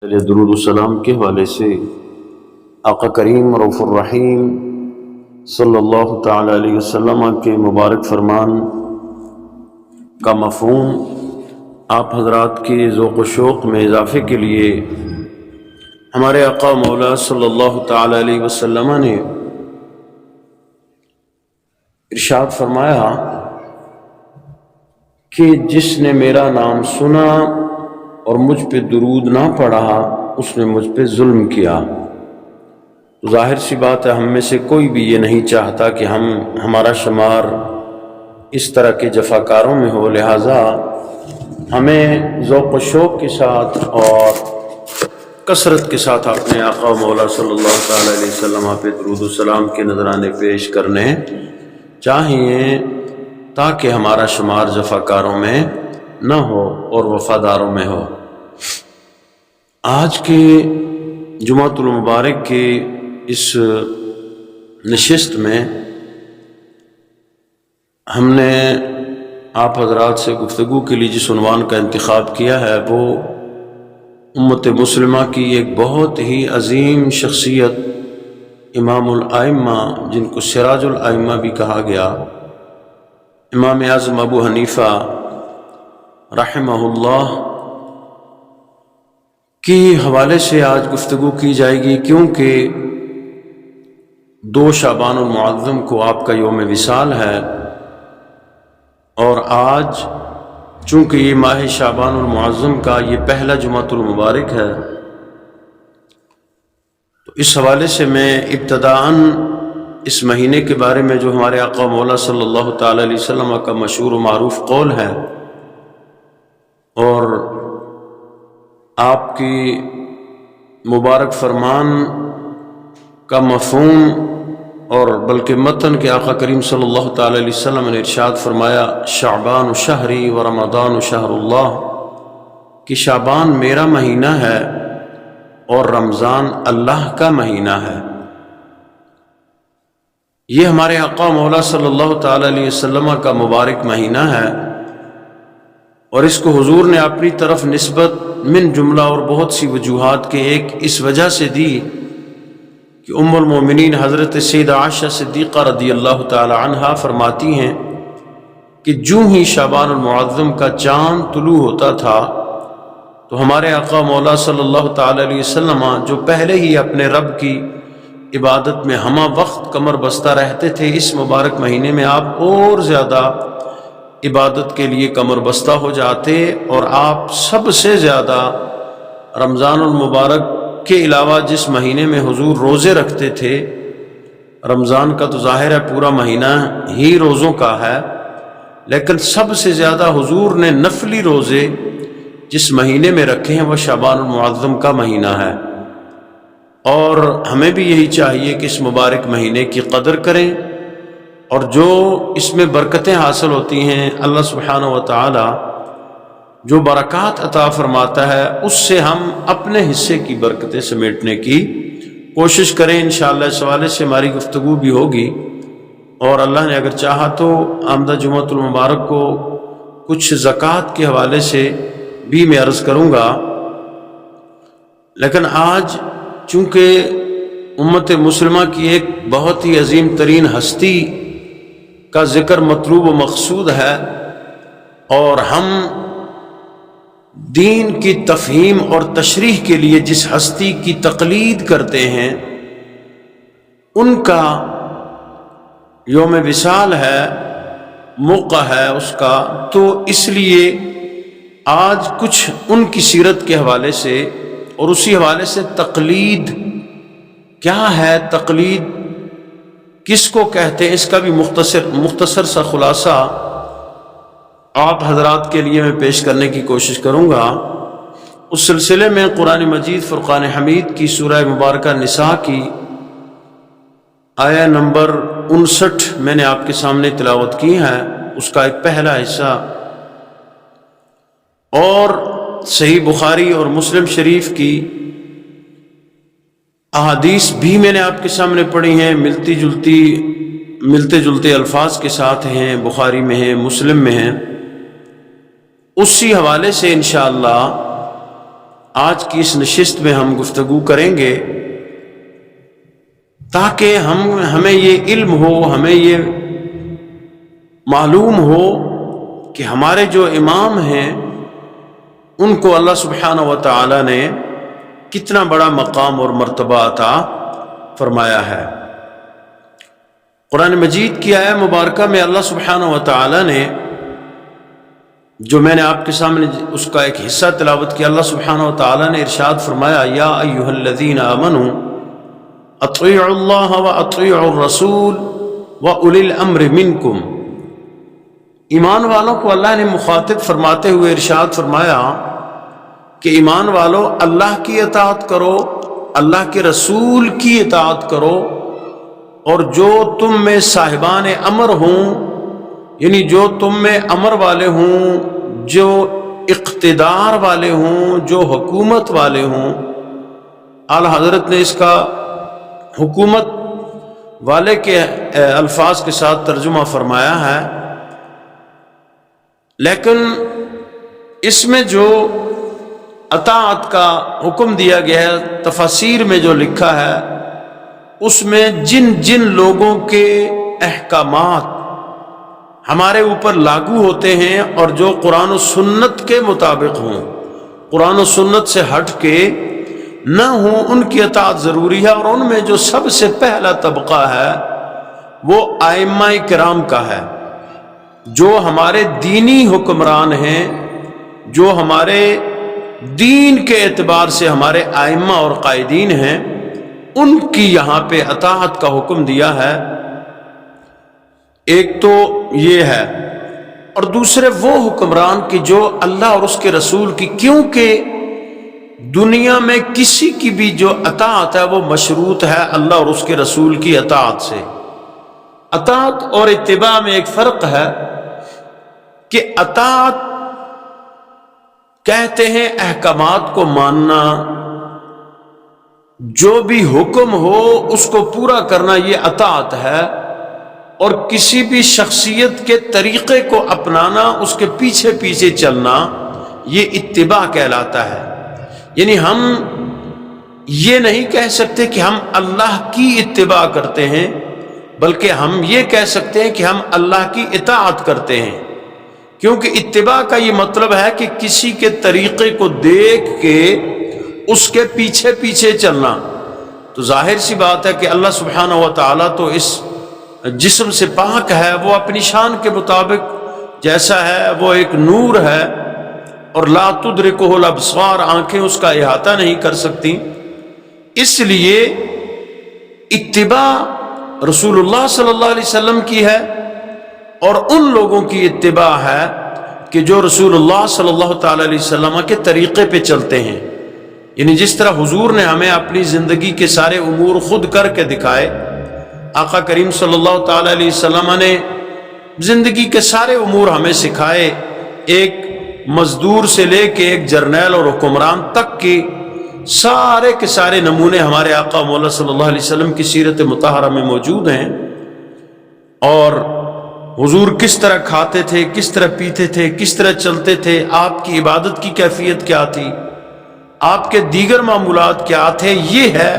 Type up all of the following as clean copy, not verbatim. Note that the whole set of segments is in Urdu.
درود السلام کے حوالے سے آقا کریم رؤوف الرحیم صلی اللہ تعالی علیہ وسلم کے مبارک فرمان کا مفہوم آپ حضرات کے ذوق و شوق میں اضافے کے لیے ہمارے آقا مولا صلی اللہ تعالی علیہ وسلم نے ارشاد فرمایا کہ جس نے میرا نام سنا اور مجھ پہ درود نہ پڑھا اس نے مجھ پہ ظلم کیا۔ تو ظاہر سی بات ہے ہم میں سے کوئی بھی یہ نہیں چاہتا کہ ہمارا شمار اس طرح کے جفاکاروں میں ہو، لہٰذا ہمیں ذوق و شوق کے ساتھ اور کثرت کے ساتھ اپنے آقا مولا صلی اللہ تعالی علیہ وسلم پہ درود و سلام کے نذرانے پیش کرنے چاہیے تاکہ ہمارا شمار جفاکاروں میں نہ ہو اور وفاداروں میں ہو۔ آج کے جمعۃ المبارک کے اس نشست میں ہم نے آپ حضرات سے گفتگو کے لیے جس عنوان کا انتخاب کیا ہے وہ امت مسلمہ کی ایک بہت ہی عظیم شخصیت امام الائمہ، جن کو سراج الائمہ بھی کہا گیا، امام اعظم ابو حنیفہ رحمہ اللہ کے حوالے سے آج گفتگو کی جائے گی، کیونکہ 2 شعبان المعظم کو آپ کا یوم وصال ہے، اور آج چونکہ یہ ماہ شعبان المعظم کا یہ پہلا جمعۃ المبارک ہے، تو اس حوالے سے میں ابتداً اس مہینے کے بارے میں جو ہمارے آقا مولا صلی اللہ تعالی علیہ وسلم کا مشہور و معروف قول ہے اور آپ کی مبارک فرمان کا مفہوم اور بلکہ متن کے آقا کریم صلی اللہ تعالی علیہ وسلم نے ارشاد فرمایا شعبان شہری و رمضان شہر اللہ، کہ شعبان میرا مہینہ ہے اور رمضان اللہ کا مہینہ ہے۔ یہ ہمارے آقا مولا صلی اللہ تعالی علیہ وسلم کا مبارک مہینہ ہے، اور اس کو حضور نے اپنی طرف نسبت من جملہ اور بہت سی وجوہات کے ایک اس وجہ سے دی کہ ام المومنین حضرت سیدہ عائشہ صدیقہ رضی اللہ تعالی عنہا فرماتی ہیں کہ جو ہی شعبان المعظم کا چاند طلوع ہوتا تھا تو ہمارے آقا مولا صلی اللہ تعالی علیہ وسلم جو پہلے ہی اپنے رب کی عبادت میں ہمہ وقت کمر بستہ رہتے تھے، اس مبارک مہینے میں آپ اور زیادہ عبادت کے لیے کمر بستہ ہو جاتے، اور آپ سب سے زیادہ رمضان المبارک کے علاوہ جس مہینے میں حضور روزے رکھتے تھے، رمضان کا تو ظاہر ہے پورا مہینہ ہی روزوں کا ہے، لیکن سب سے زیادہ حضور نے نفلی روزے جس مہینے میں رکھے ہیں وہ شعبان المعظم کا مہینہ ہے، اور ہمیں بھی یہی چاہیے کہ اس مبارک مہینے کی قدر کریں، اور جو اس میں برکتیں حاصل ہوتی ہیں اللہ سبحانہ و تعالی جو برکات عطا فرماتا ہے اس سے ہم اپنے حصے کی برکتیں سمیٹنے کی کوشش کریں۔ انشاءاللہ اس حوالے سے ہماری گفتگو بھی ہوگی، اور اللہ نے اگر چاہا تو آمدہ جمعۃ المبارک کو کچھ زکوٰۃ کے حوالے سے بھی میں عرض کروں گا، لیکن آج چونکہ امت مسلمہ کی ایک بہت ہی عظیم ترین ہستی کا ذکر مطلوب و مقصود ہے، اور ہم دین کی تفہیم اور تشریح کے لیے جس ہستی کی تقلید کرتے ہیں ان کا یوم وصال ہے، موقع ہے اس کا، تو اس لیے آج کچھ ان کی سیرت کے حوالے سے اور اسی حوالے سے تقلید کیا ہے، تقلید کس کو کہتے ہیں، اس کا بھی مختصر سا خلاصہ آپ حضرات کے لیے میں پیش کرنے کی کوشش کروں گا۔ اس سلسلے میں قرآن مجید فرقان حمید کی سورہ مبارکہ نساء کی آیہ نمبر 59 میں نے آپ کے سامنے تلاوت کی ہے، اس کا ایک پہلا حصہ، اور صحیح بخاری اور مسلم شریف کی احادیث بھی میں نے آپ کے سامنے پڑھی ہیں، ملتے جلتے الفاظ کے ساتھ ہیں، بخاری میں ہیں، مسلم میں ہیں۔ اسی حوالے سے انشاءاللہ آج کی اس نشست میں ہم گفتگو کریں گے تاکہ ہمیں یہ علم ہو، ہمیں یہ معلوم ہو کہ ہمارے جو امام ہیں ان کو اللہ سبحانہ و تعالی نے کتنا بڑا مقام اور مرتبہ عطا فرمایا ہے۔ قرآن مجید کی آیہ مبارکہ میں اللہ سبحانہ و تعالی نے، جو میں نے آپ کے سامنے اس کا ایک حصہ تلاوت کیا، اللہ سبحانہ و تعالی نے ارشاد فرمایا، یا ایھا الذین آمنوا اطیعوا اللہ واطیعوا الرسول واولی الامر منکم۔ ایمان والوں کو اللہ نے مخاطب فرماتے ہوئے ارشاد فرمایا کہ ایمان والو، اللہ کی اطاعت کرو، اللہ کے رسول کی اطاعت کرو، اور جو تم میں صاحبان امر ہوں، یعنی جو تم میں امر والے ہوں، جو اقتدار والے ہوں، جو حکومت والے ہوں۔ اعلیٰ حضرت نے اس کا حکومت والے کے الفاظ کے ساتھ ترجمہ فرمایا ہے، لیکن اس میں جو اطاعت کا حکم دیا گیا ہے، تفاسیر میں جو لکھا ہے، اس میں جن جن لوگوں کے احکامات ہمارے اوپر لاگو ہوتے ہیں اور جو قرآن و سنت کے مطابق ہوں، قرآن و سنت سے ہٹ کے نہ ہوں، ان کی اطاعت ضروری ہے۔ اور ان میں جو سب سے پہلا طبقہ ہے وہ ائمہ کرام کا ہے، جو ہمارے دینی حکمران ہیں، جو ہمارے دین کے اعتبار سے ہمارے ائمہ اور قائدین ہیں، ان کی یہاں پہ اطاعت کا حکم دیا ہے۔ ایک تو یہ ہے، اور دوسرے وہ حکمران کی جو اللہ اور اس کے رسول کی، کیونکہ دنیا میں کسی کی بھی جو اطاعت ہے وہ مشروط ہے اللہ اور اس کے رسول کی اطاعت سے۔ اطاعت اور اتباع میں ایک فرق ہے کہ اطاعت کہتے ہیں احکامات کو ماننا، جو بھی حکم ہو اس کو پورا کرنا، یہ اطاعت ہے۔ اور کسی بھی شخصیت کے طریقے کو اپنانا، اس کے پیچھے پیچھے چلنا، یہ اتباع کہلاتا ہے۔ یعنی ہم یہ نہیں کہہ سکتے کہ ہم اللہ کی اتباع کرتے ہیں، بلکہ ہم یہ کہہ سکتے ہیں کہ ہم اللہ کی اطاعت کرتے ہیں، کیونکہ اتباع کا یہ مطلب ہے کہ کسی کے طریقے کو دیکھ کے اس کے پیچھے پیچھے چلنا۔ تو ظاہر سی بات ہے کہ اللہ سبحانہ و تعالیٰ تو اس جسم سے پاک ہے، وہ اپنی شان کے مطابق جیسا ہے، وہ ایک نور ہے، اور لا تدرکہ الابصار، آنکھیں اس کا احاطہ نہیں کر سکتی۔ اس لیے اتباع رسول اللہ صلی اللہ علیہ وسلم کی ہے، اور ان لوگوں کی اتباع ہے کہ جو رسول اللہ صلی اللہ تعالی علیہ وسلم کے طریقے پہ چلتے ہیں۔ یعنی جس طرح حضور نے ہمیں اپنی زندگی کے سارے امور خود کر کے دکھائے، آقا کریم صلی اللہ تعالی علیہ وسلم نے زندگی کے سارے امور ہمیں سکھائے، ایک مزدور سے لے کے ایک جرنیل اور حکمران تک کی سارے کے سارے نمونے ہمارے آقا مولا صلی اللہ علیہ وسلم کی سیرت مطہرہ میں موجود ہیں۔ اور حضور کس طرح کھاتے تھے، کس طرح پیتے تھے، کس طرح چلتے تھے، آپ کی عبادت کی کیفیت کیا تھی، آپ کے دیگر معمولات کیا تھے، یہ ہے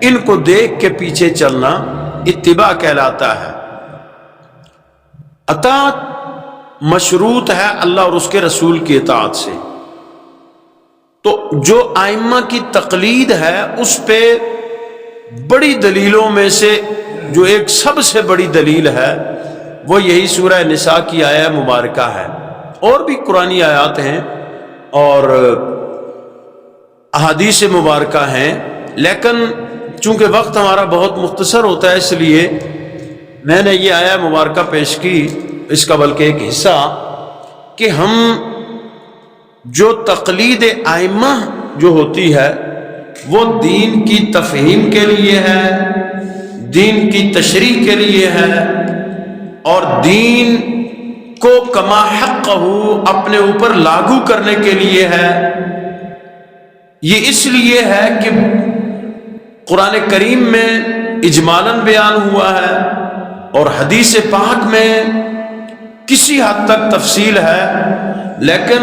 ان کو دیکھ کے پیچھے چلنا اتباع کہلاتا ہے۔ اطاعت مشروط ہے اللہ اور اس کے رسول کی اطاعت سے۔ تو جو ائمہ کی تقلید ہے، اس پہ بڑی دلیلوں میں سے جو ایک سب سے بڑی دلیل ہے وہ یہی سورہ نساء کی آیہ مبارکہ ہے، اور بھی قرآنی آیات ہیں اور احادیث مبارکہ ہیں، لیکن چونکہ وقت ہمارا بہت مختصر ہوتا ہے، اس لیے میں نے یہ آیہ مبارکہ پیش کی، اس کا بلکہ ایک حصہ، کہ ہم جو تقلید ائمہ جو ہوتی ہے وہ دین کی تفہیم کے لیے ہے، دین کی تشریح کے لیے ہے، اور دین کو کما حقہ اپنے اوپر لاگو کرنے کے لیے ہے۔ یہ اس لیے ہے کہ قرآن کریم میں اجمالاً بیان ہوا ہے، اور حدیث پاک میں کسی حد تک تفصیل ہے، لیکن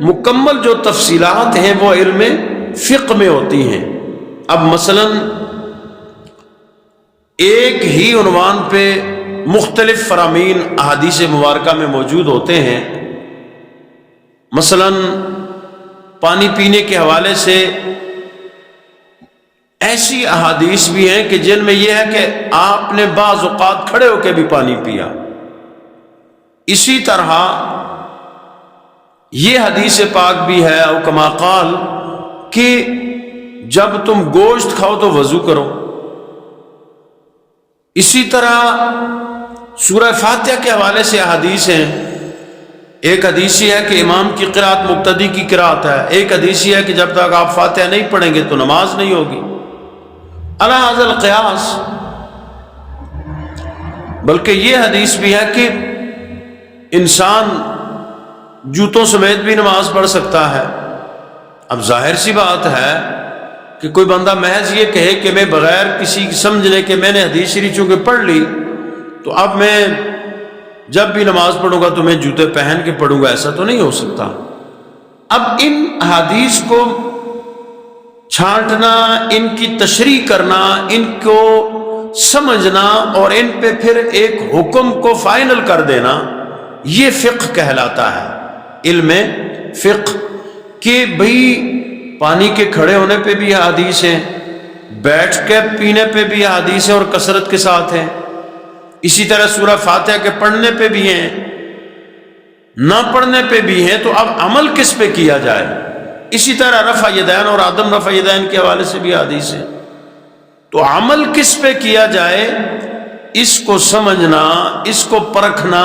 مکمل جو تفصیلات ہیں وہ علم فقہ میں ہوتی ہیں۔ اب مثلا ایک ہی عنوان پہ مختلف فرامین احادیث مبارکہ میں موجود ہوتے ہیں۔ مثلا پانی پینے کے حوالے سے ایسی احادیث بھی ہیں کہ جن میں یہ ہے کہ آپ نے بعض اوقات کھڑے ہو کے بھی پانی پیا۔ اسی طرح یہ حدیث پاک بھی ہے او کما قال کہ جب تم گوشت کھاؤ تو وضو کرو۔ اسی طرح سورہ فاتحہ کے حوالے سے احادیث ہیں۔ ایک حدیث یہ ہے کہ امام کی قرات مقتدی کی قرات ہے، ایک حدیث یہ ہے کہ جب تک آپ فاتحہ نہیں پڑھیں گے تو نماز نہیں ہوگی۔ علی ھذا القیاس، بلکہ یہ حدیث بھی ہے کہ انسان جوتوں سمیت بھی نماز پڑھ سکتا ہے۔ اب ظاہر سی بات ہے کہ کوئی بندہ محض یہ کہے کہ میں بغیر کسی سمجھنے کے میں نے حدیث شریف چونکہ پڑھ لی تو اب میں جب بھی نماز پڑھوں گا تو میں جوتے پہن کے پڑھوں گا، ایسا تو نہیں ہو سکتا۔ اب ان حدیث کو چھانٹنا، ان کی تشریح کرنا، ان کو سمجھنا اور ان پہ پھر ایک حکم کو فائنل کر دینا، یہ فقہ کہلاتا ہے۔ علم فقہ کہ بھئی پانی کے کھڑے ہونے پہ بھی حدیث ہیں، بیٹھ کے پینے پہ بھی حدیث ہیں اور کثرت کے ساتھ ہیں، اسی طرح سورہ فاتحہ کے پڑھنے پہ بھی ہیں، نہ پڑھنے پہ بھی ہیں۔ تو اب عمل کس پہ کیا جائے؟ اسی طرح رفع یدین اور عدم رفع یدین کے حوالے سے بھی حدیث ہے۔ تو عمل کس پہ کیا جائے، اس کو سمجھنا، اس کو پرکھنا،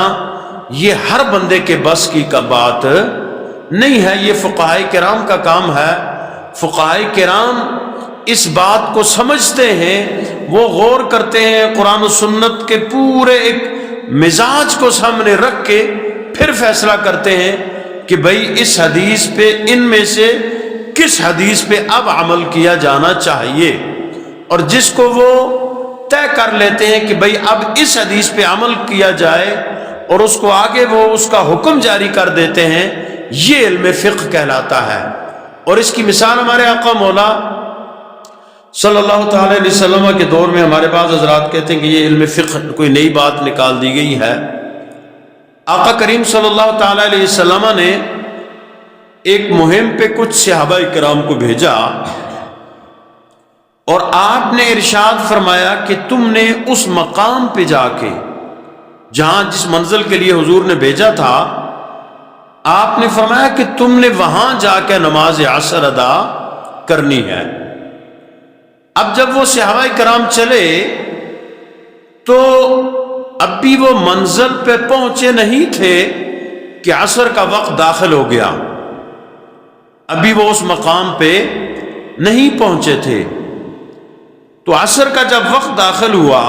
یہ ہر بندے کے بس کی بات نہیں ہے، یہ فقہائے کرام کا کام ہے۔ فقہائے کرام اس بات کو سمجھتے ہیں، وہ غور کرتے ہیں، قرآن و سنت کے پورے ایک مزاج کو سامنے رکھ کے پھر فیصلہ کرتے ہیں کہ بھئی اس حدیث پہ ان میں سے کس حدیث پہ اب عمل کیا جانا چاہیے، اور جس کو وہ طے کر لیتے ہیں کہ بھئی اب اس حدیث پہ عمل کیا جائے اور اس کو آگے وہ اس کا حکم جاری کر دیتے ہیں، یہ علم فقہ کہلاتا ہے۔ اور اس کی مثال ہمارے آقا مولا صلی اللہ تعالی علیہ وسلم کے دور میں ہمارے بعض حضرات کہتے ہیں کہ یہ علم فقہ کوئی نئی بات نکال دی گئی ہے۔ آقا کریم صلی اللہ تعالی علیہ وسلم نے ایک مہم پہ کچھ صحابہ کرام کو بھیجا اور آپ نے ارشاد فرمایا کہ تم نے اس مقام پہ جا کے جہاں جس منزل کے لیے حضور نے بھیجا تھا، آپ نے فرمایا کہ تم نے وہاں جا کے نماز عصر ادا کرنی ہے۔ اب جب وہ صحابہ کرام چلے تو اب بھی وہ منزل پہ پہنچے نہیں تھے کہ عصر کا وقت داخل ہو گیا، ابھی وہ اس مقام پہ نہیں پہنچے تھے۔ تو عصر کا جب وقت داخل ہوا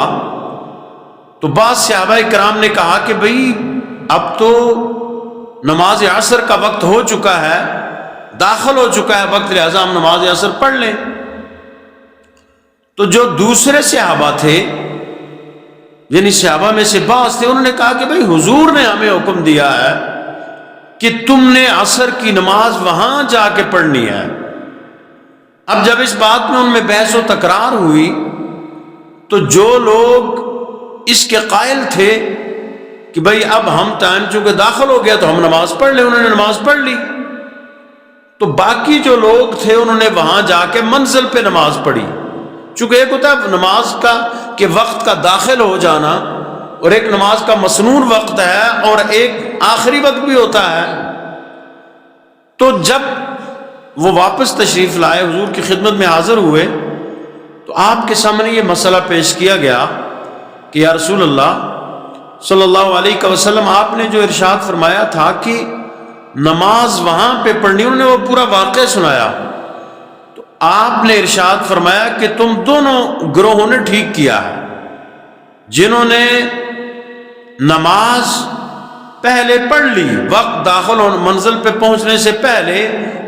تو بعض صحابہ کرام نے کہا کہ بھئی اب تو نماز عصر کا وقت ہو چکا ہے، داخل ہو چکا ہے وقت، لہذا ہم نماز عصر پڑھ لیں۔ تو جو دوسرے صحابہ تھے، یعنی صحابہ میں سے بعض تھے، انہوں نے کہا کہ بھئی حضور نے ہمیں حکم دیا ہے کہ تم نے عصر کی نماز وہاں جا کے پڑھنی ہے۔ اب جب اس بات میں ان میں بحث و تکرار ہوئی تو جو لوگ اس کے قائل تھے کہ بھئی اب ہم ٹائم چونکہ داخل ہو گیا تو ہم نماز پڑھ لیں، انہوں نے نماز پڑھ لی۔ تو باقی جو لوگ تھے انہوں نے وہاں جا کے منزل پہ نماز پڑھی۔ چونکہ ایک ہوتا ہے نماز کا کہ وقت کا داخل ہو جانا، اور ایک نماز کا مسنون وقت ہے، اور ایک آخری وقت بھی ہوتا ہے۔ تو جب وہ واپس تشریف لائے، حضور کی خدمت میں حاضر ہوئے، تو آپ کے سامنے یہ مسئلہ پیش کیا گیا کہ یا رسول اللہ صلی اللہ علیہ وسلم، آپ نے جو ارشاد فرمایا تھا کہ نماز وہاں پہ پڑھنی، انہوں نے وہ پورا واقعہ سنایا۔ تو آپ نے ارشاد فرمایا کہ تم دونوں گروہوں نے ٹھیک کیا ہے، جنہوں نے نماز پہلے پڑھ لی وقت داخل ہونے، منزل پہ پہنچنے سے پہلے،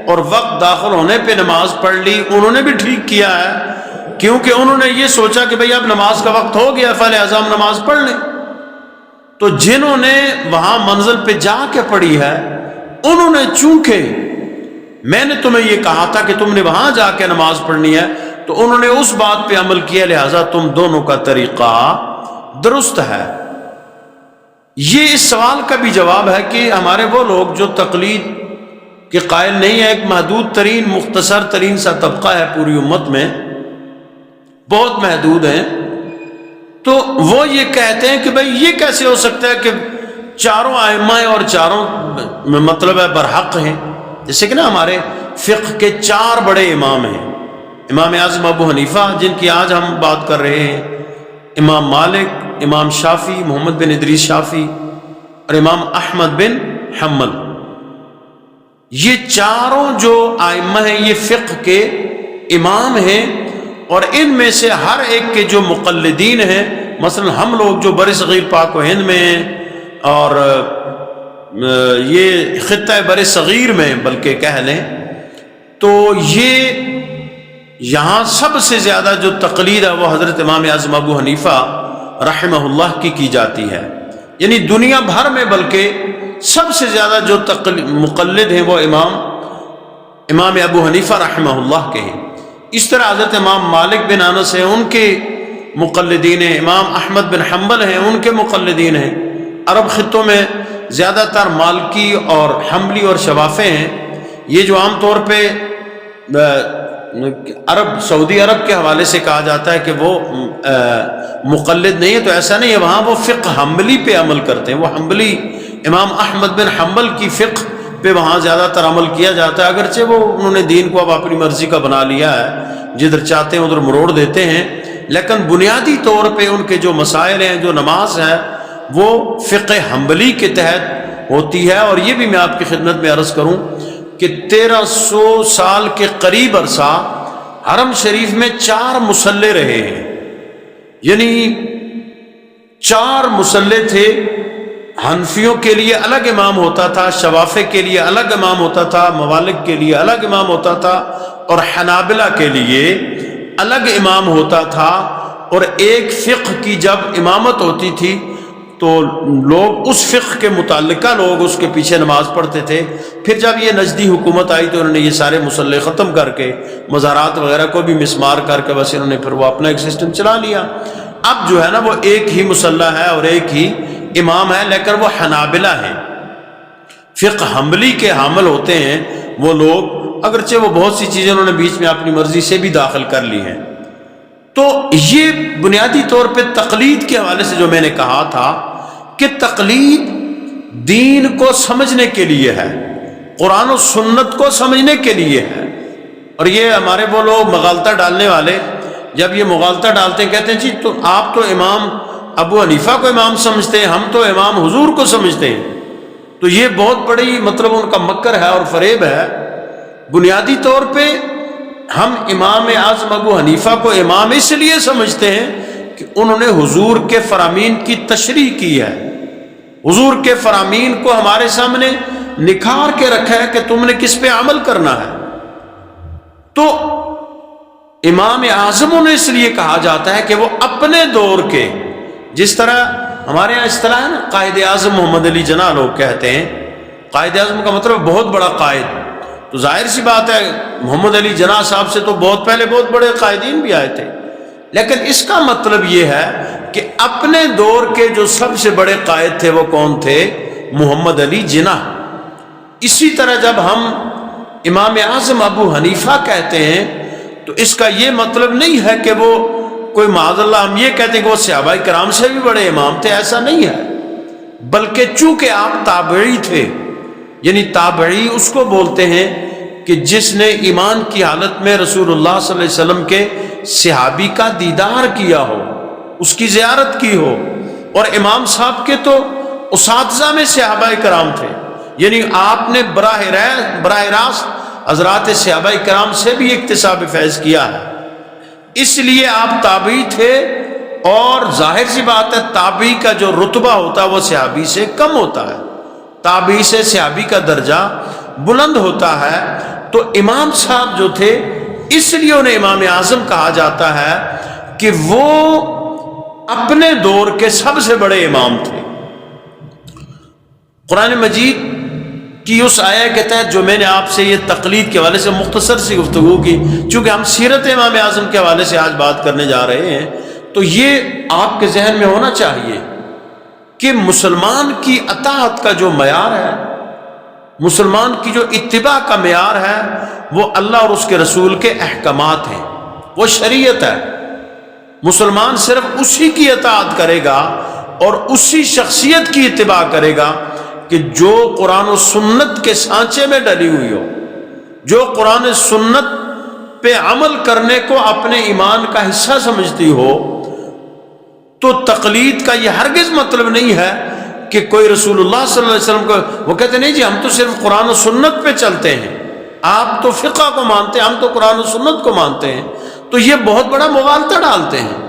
اور وقت داخل ہونے پہ نماز پڑھ لی، انہوں نے بھی ٹھیک کیا ہے، کیونکہ انہوں نے یہ سوچا کہ بھئی اب نماز کا وقت ہو گیا فلہذا ہم نماز پڑھ لیں۔ تو جنہوں نے وہاں منزل پہ جا کے پڑھی ہے، انہوں نے چونکہ میں نے تمہیں یہ کہا تھا کہ تم نے وہاں جا کے نماز پڑھنی ہے، تو انہوں نے اس بات پہ عمل کیا، لہذا تم دونوں کا طریقہ درست ہے۔ یہ اس سوال کا بھی جواب ہے کہ ہمارے وہ لوگ جو تقلید کے قائل نہیں ہیں، ایک محدود ترین مختصر ترین سا طبقہ ہے پوری امت میں، بہت محدود ہیں، تو وہ یہ کہتے ہیں کہ بھئی یہ کیسے ہو سکتا ہے کہ چاروں ائمہ ہیں اور چاروں مطلب ہے برحق ہیں۔ جیسے کہ نا ہمارے فقہ کے 4 بڑے امام ہیں، امام اعظم ابو حنیفہ جن کی آج ہم بات کر رہے ہیں، امام مالک، امام شافعی محمد بن ادریس شافعی اور امام احمد بن حنبل، یہ چاروں جو ائمہ ہیں یہ فقہ کے امام ہیں، اور ان میں سے ہر ایک کے جو مقلدین ہیں، مثلا ہم لوگ جو بر صغیر پاک و ہند میں ہیں اور یہ خطہ بر صغیر میں بلکہ کہہ لیں، تو یہ یہاں سب سے زیادہ جو تقلید ہے وہ حضرت امام اعظم ابو حنیفہ رحمہ اللہ کی جاتی ہے، یعنی دنیا بھر میں بلکہ سب سے زیادہ جو مقلد ہیں وہ امام ابو حنیفہ رحمہ اللہ کے ہیں۔ اس طرح حضرت امام مالک بن انس ہیں، ان کے مقلدین ہیں، امام احمد بن حنبل ہیں، ان کے مقلدین ہیں۔ عرب خطوں میں زیادہ تر مالکی اور حنبلی اور شوافع ہیں، یہ جو عام طور پہ سعودی عرب کے حوالے سے کہا جاتا ہے کہ وہ مقلد نہیں ہے، تو ایسا نہیں ہے، وہاں وہ فقہ حنبلی پہ عمل کرتے ہیں، وہ حنبلی امام احمد بن حنبل کی فقہ پہ وہاں زیادہ تر عمل کیا جاتا ہے، اگرچہ انہوں نے دین کو اب اپنی مرضی کا بنا لیا ہے، جدھر چاہتے ہیں ادھر مروڑ دیتے ہیں، لیکن بنیادی طور پہ ان کے جو مسائل ہیں، جو نماز ہے، وہ فقہ حنبلی کے تحت ہوتی ہے۔ اور یہ بھی میں آپ کی خدمت میں عرض کروں کہ 1300 سال کے قریب عرصہ حرم شریف میں 4 مصلے رہے ہیں، یعنی 4 مصلے تھے۔ حنفیوں کے لیے الگ امام ہوتا تھا، شوافع کے لیے الگ امام ہوتا تھا، موالک کے لیے الگ امام ہوتا تھا، اور حنابلہ کے لیے الگ امام ہوتا تھا۔ اور ایک فقہ کی جب امامت ہوتی تھی تو لوگ اس فقہ کے متعلقہ لوگ اس کے پیچھے نماز پڑھتے تھے۔ پھر جب یہ نجدی حکومت آئی تو انہوں نے یہ سارے مصلے ختم کر کے مزارات وغیرہ کو بھی مسمار کر کے بس انہوں نے پھر وہ اپنا ایک سسٹم چلا لیا۔ اب جو ہے نا وہ ایک ہی مصلی ہے اور ایک ہی امام ہے، لیکن وہ حنابلہ ہیں، فقہ حنبلی کے حامل ہوتے ہیں وہ لوگ، اگرچہ وہ بہت سی چیزیں انہوں نے بیچ میں اپنی مرضی سے بھی داخل کر لی ہیں۔ تو یہ بنیادی طور پہ تقلید کے حوالے سے جو میں نے کہا تھا کہ تقلید دین کو سمجھنے کے لیے ہے، قرآن و سنت کو سمجھنے کے لیے ہے۔ اور یہ ہمارے وہ لوگ مغالطہ ڈالنے والے جب یہ مغالطہ ڈالتے ہیں، کہتے ہیں جی تو آپ تو امام ابو حنیفہ کو امام سمجھتے ہیں، ہم تو امام حضور کو سمجھتے ہیں، تو یہ بہت بڑی مطلب ان کا مکر ہے اور فریب ہے۔ بنیادی طور پہ ہم امام اعظم ابو حنیفہ کو امام اس لیے سمجھتے ہیں کہ انہوں نے حضور کے فرامین کی تشریح کی ہے، حضور کے فرامین کو ہمارے سامنے نکھار کے رکھا ہے کہ تم نے کس پہ عمل کرنا ہے۔ تو امام اعظموں نے اس لیے کہا جاتا ہے کہ وہ اپنے دور کے، جس طرح ہمارے یہاں اصطلاح ہے نا قائد اعظم محمد علی جناح لوگ کہتے ہیں، قائد اعظم کا مطلب بہت بڑا قائد، تو ظاہر سی بات ہے محمد علی جناح صاحب سے تو بہت پہلے بہت بڑے قائدین بھی آئے تھے، لیکن اس کا مطلب یہ ہے کہ اپنے دور کے جو سب سے بڑے قائد تھے وہ کون تھے؟ محمد علی جناح۔ اسی طرح جب ہم امام اعظم ابو حنیفہ کہتے ہیں تو اس کا یہ مطلب نہیں ہے کہ وہ کوئی معاذ اللہ ہم یہ کہتے ہیں کہ وہ صحابہ کرام سے بھی بڑے امام تھے، ایسا نہیں ہے، بلکہ چونکہ آپ تابعی تھے، یعنی تابعی اس کو بولتے ہیں کہ جس نے ایمان کی حالت میں رسول اللہ صلی اللہ علیہ وسلم کے صحابی کا دیدار کیا ہو، اس کی زیارت کی ہو۔ اور امام صاحب کے تو اساتذہ میں صحابہ کرام تھے، یعنی آپ نے براہ راست حضرات صحابہ کرام سے بھی اکتساب فیض کیا ہے، اس لیے آپ تابعی تھے۔ اور ظاہر سی بات ہے تابعی کا جو رتبہ ہوتا ہے وہ صحابی سے کم ہوتا ہے، تابعی سے صحابی کا درجہ بلند ہوتا ہے۔ تو امام صاحب جو تھے اس لیے انہیں امام اعظم کہا جاتا ہے کہ وہ اپنے دور کے سب سے بڑے امام تھے۔ قرآن مجید کہ اس آیہ کے تحت جو میں نے آپ سے یہ تقلید کے حوالے سے مختصر سی گفتگو کی، چونکہ ہم سیرت امام اعظم کے حوالے سے آج بات کرنے جا رہے ہیں، تو یہ آپ کے ذہن میں ہونا چاہیے کہ مسلمان کی اطاعت کا جو معیار ہے، مسلمان کی جو اتباع کا معیار ہے، وہ اللہ اور اس کے رسول کے احکامات ہیں، وہ شریعت ہے۔ مسلمان صرف اسی کی اطاعت کرے گا اور اسی شخصیت کی اتباع کرے گا کہ جو قرآن و سنت کے سانچے میں ڈلی ہوئی ہو، جو قرآن و سنت پہ عمل کرنے کو اپنے ایمان کا حصہ سمجھتی ہو۔ تو تقلید کا یہ ہرگز مطلب نہیں ہے کہ کوئی رسول اللہ صلی اللہ علیہ وسلم کو وہ کہتے نہیں جی ہم تو صرف قرآن و سنت پہ چلتے ہیں، آپ تو فقہ کو مانتے ہیں، ہم تو قرآن و سنت کو مانتے ہیں، تو یہ بہت بڑا مغالطہ ڈالتے ہیں،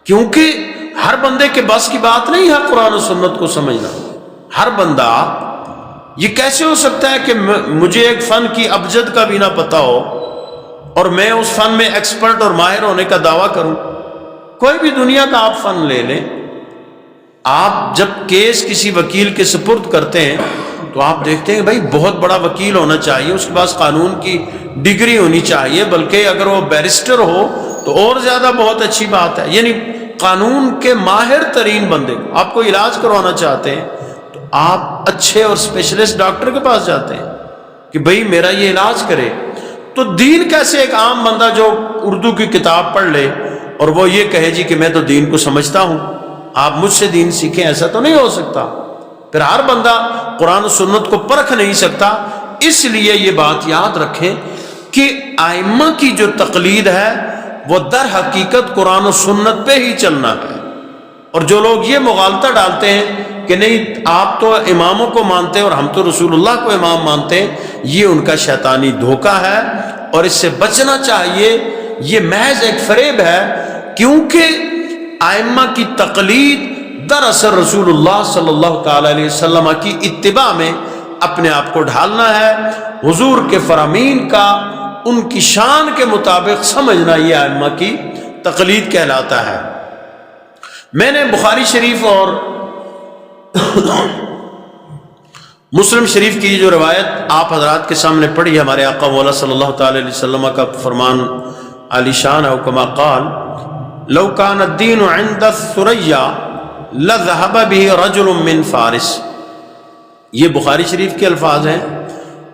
کیونکہ ہر بندے کے بس کی بات نہیں ہے قرآن و سنت کو سمجھنا۔ ہر بندہ، یہ کیسے ہو سکتا ہے کہ مجھے ایک فن کی ابجد کا بھی نہ پتہ ہو اور میں اس فن میں ایکسپرٹ اور ماہر ہونے کا دعویٰ کروں؟ کوئی بھی دنیا کا آپ فن لے لیں، آپ جب کیس کسی وکیل کے سپرد کرتے ہیں تو آپ دیکھتے ہیں بھائی بہت بڑا وکیل ہونا چاہیے، اس کے پاس قانون کی ڈگری ہونی چاہیے، بلکہ اگر وہ بیرسٹر ہو تو اور زیادہ بہت اچھی بات ہے۔ یعنی قانون کے ماہر ترین بندے کو آپ کو علاج کروانا چاہتے ہیں تو آپ اچھے اور اسپیشلسٹ ڈاکٹر کے پاس جاتے ہیں کہ بھئی میرا یہ علاج کرے۔ تو دین کیسے ایک عام بندہ جو اردو کی کتاب پڑھ لے اور وہ یہ کہے جی کہ میں تو دین کو سمجھتا ہوں، آپ مجھ سے دین سیکھیں، ایسا تو نہیں ہو سکتا۔ پھر ہر بندہ قرآن و سنت کو پرکھ نہیں سکتا۔ اس لیے یہ بات یاد رکھیں کہ ائمہ کی جو تقلید ہے وہ در حقیقت قرآن و سنت پہ ہی چلنا ہے۔ اور جو لوگ یہ مغالطہ ڈالتے ہیں کہ نہیں آپ تو اماموں کو مانتے ہیں اور ہم تو رسول اللہ کو امام مانتے ہیں، یہ ان کا شیطانی دھوکہ ہے اور اس سے بچنا چاہیے۔ یہ محض ایک فریب ہے، کیونکہ ائمہ کی تقلید دراصل رسول اللہ صلی اللہ تعالی علیہ وسلم کی اتباع میں اپنے آپ کو ڈھالنا ہے۔ حضور کے فرامین کا ان کی شان کے مطابق سمجھنا یہ ائمہ کی تقلید کہلاتا ہے۔ میں نے بخاری شریف اور مسلم شریف کی جو روایت آپ حضرات کے سامنے پڑھی ہے، ہمارے آقا مولا صلی اللہ تعالی علیہ وسلم کا فرمان عالی شان ہے، کما قال لو کان الدین عند الثریا لذهب به رجل من فارس۔ یہ بخاری شریف کے الفاظ ہیں،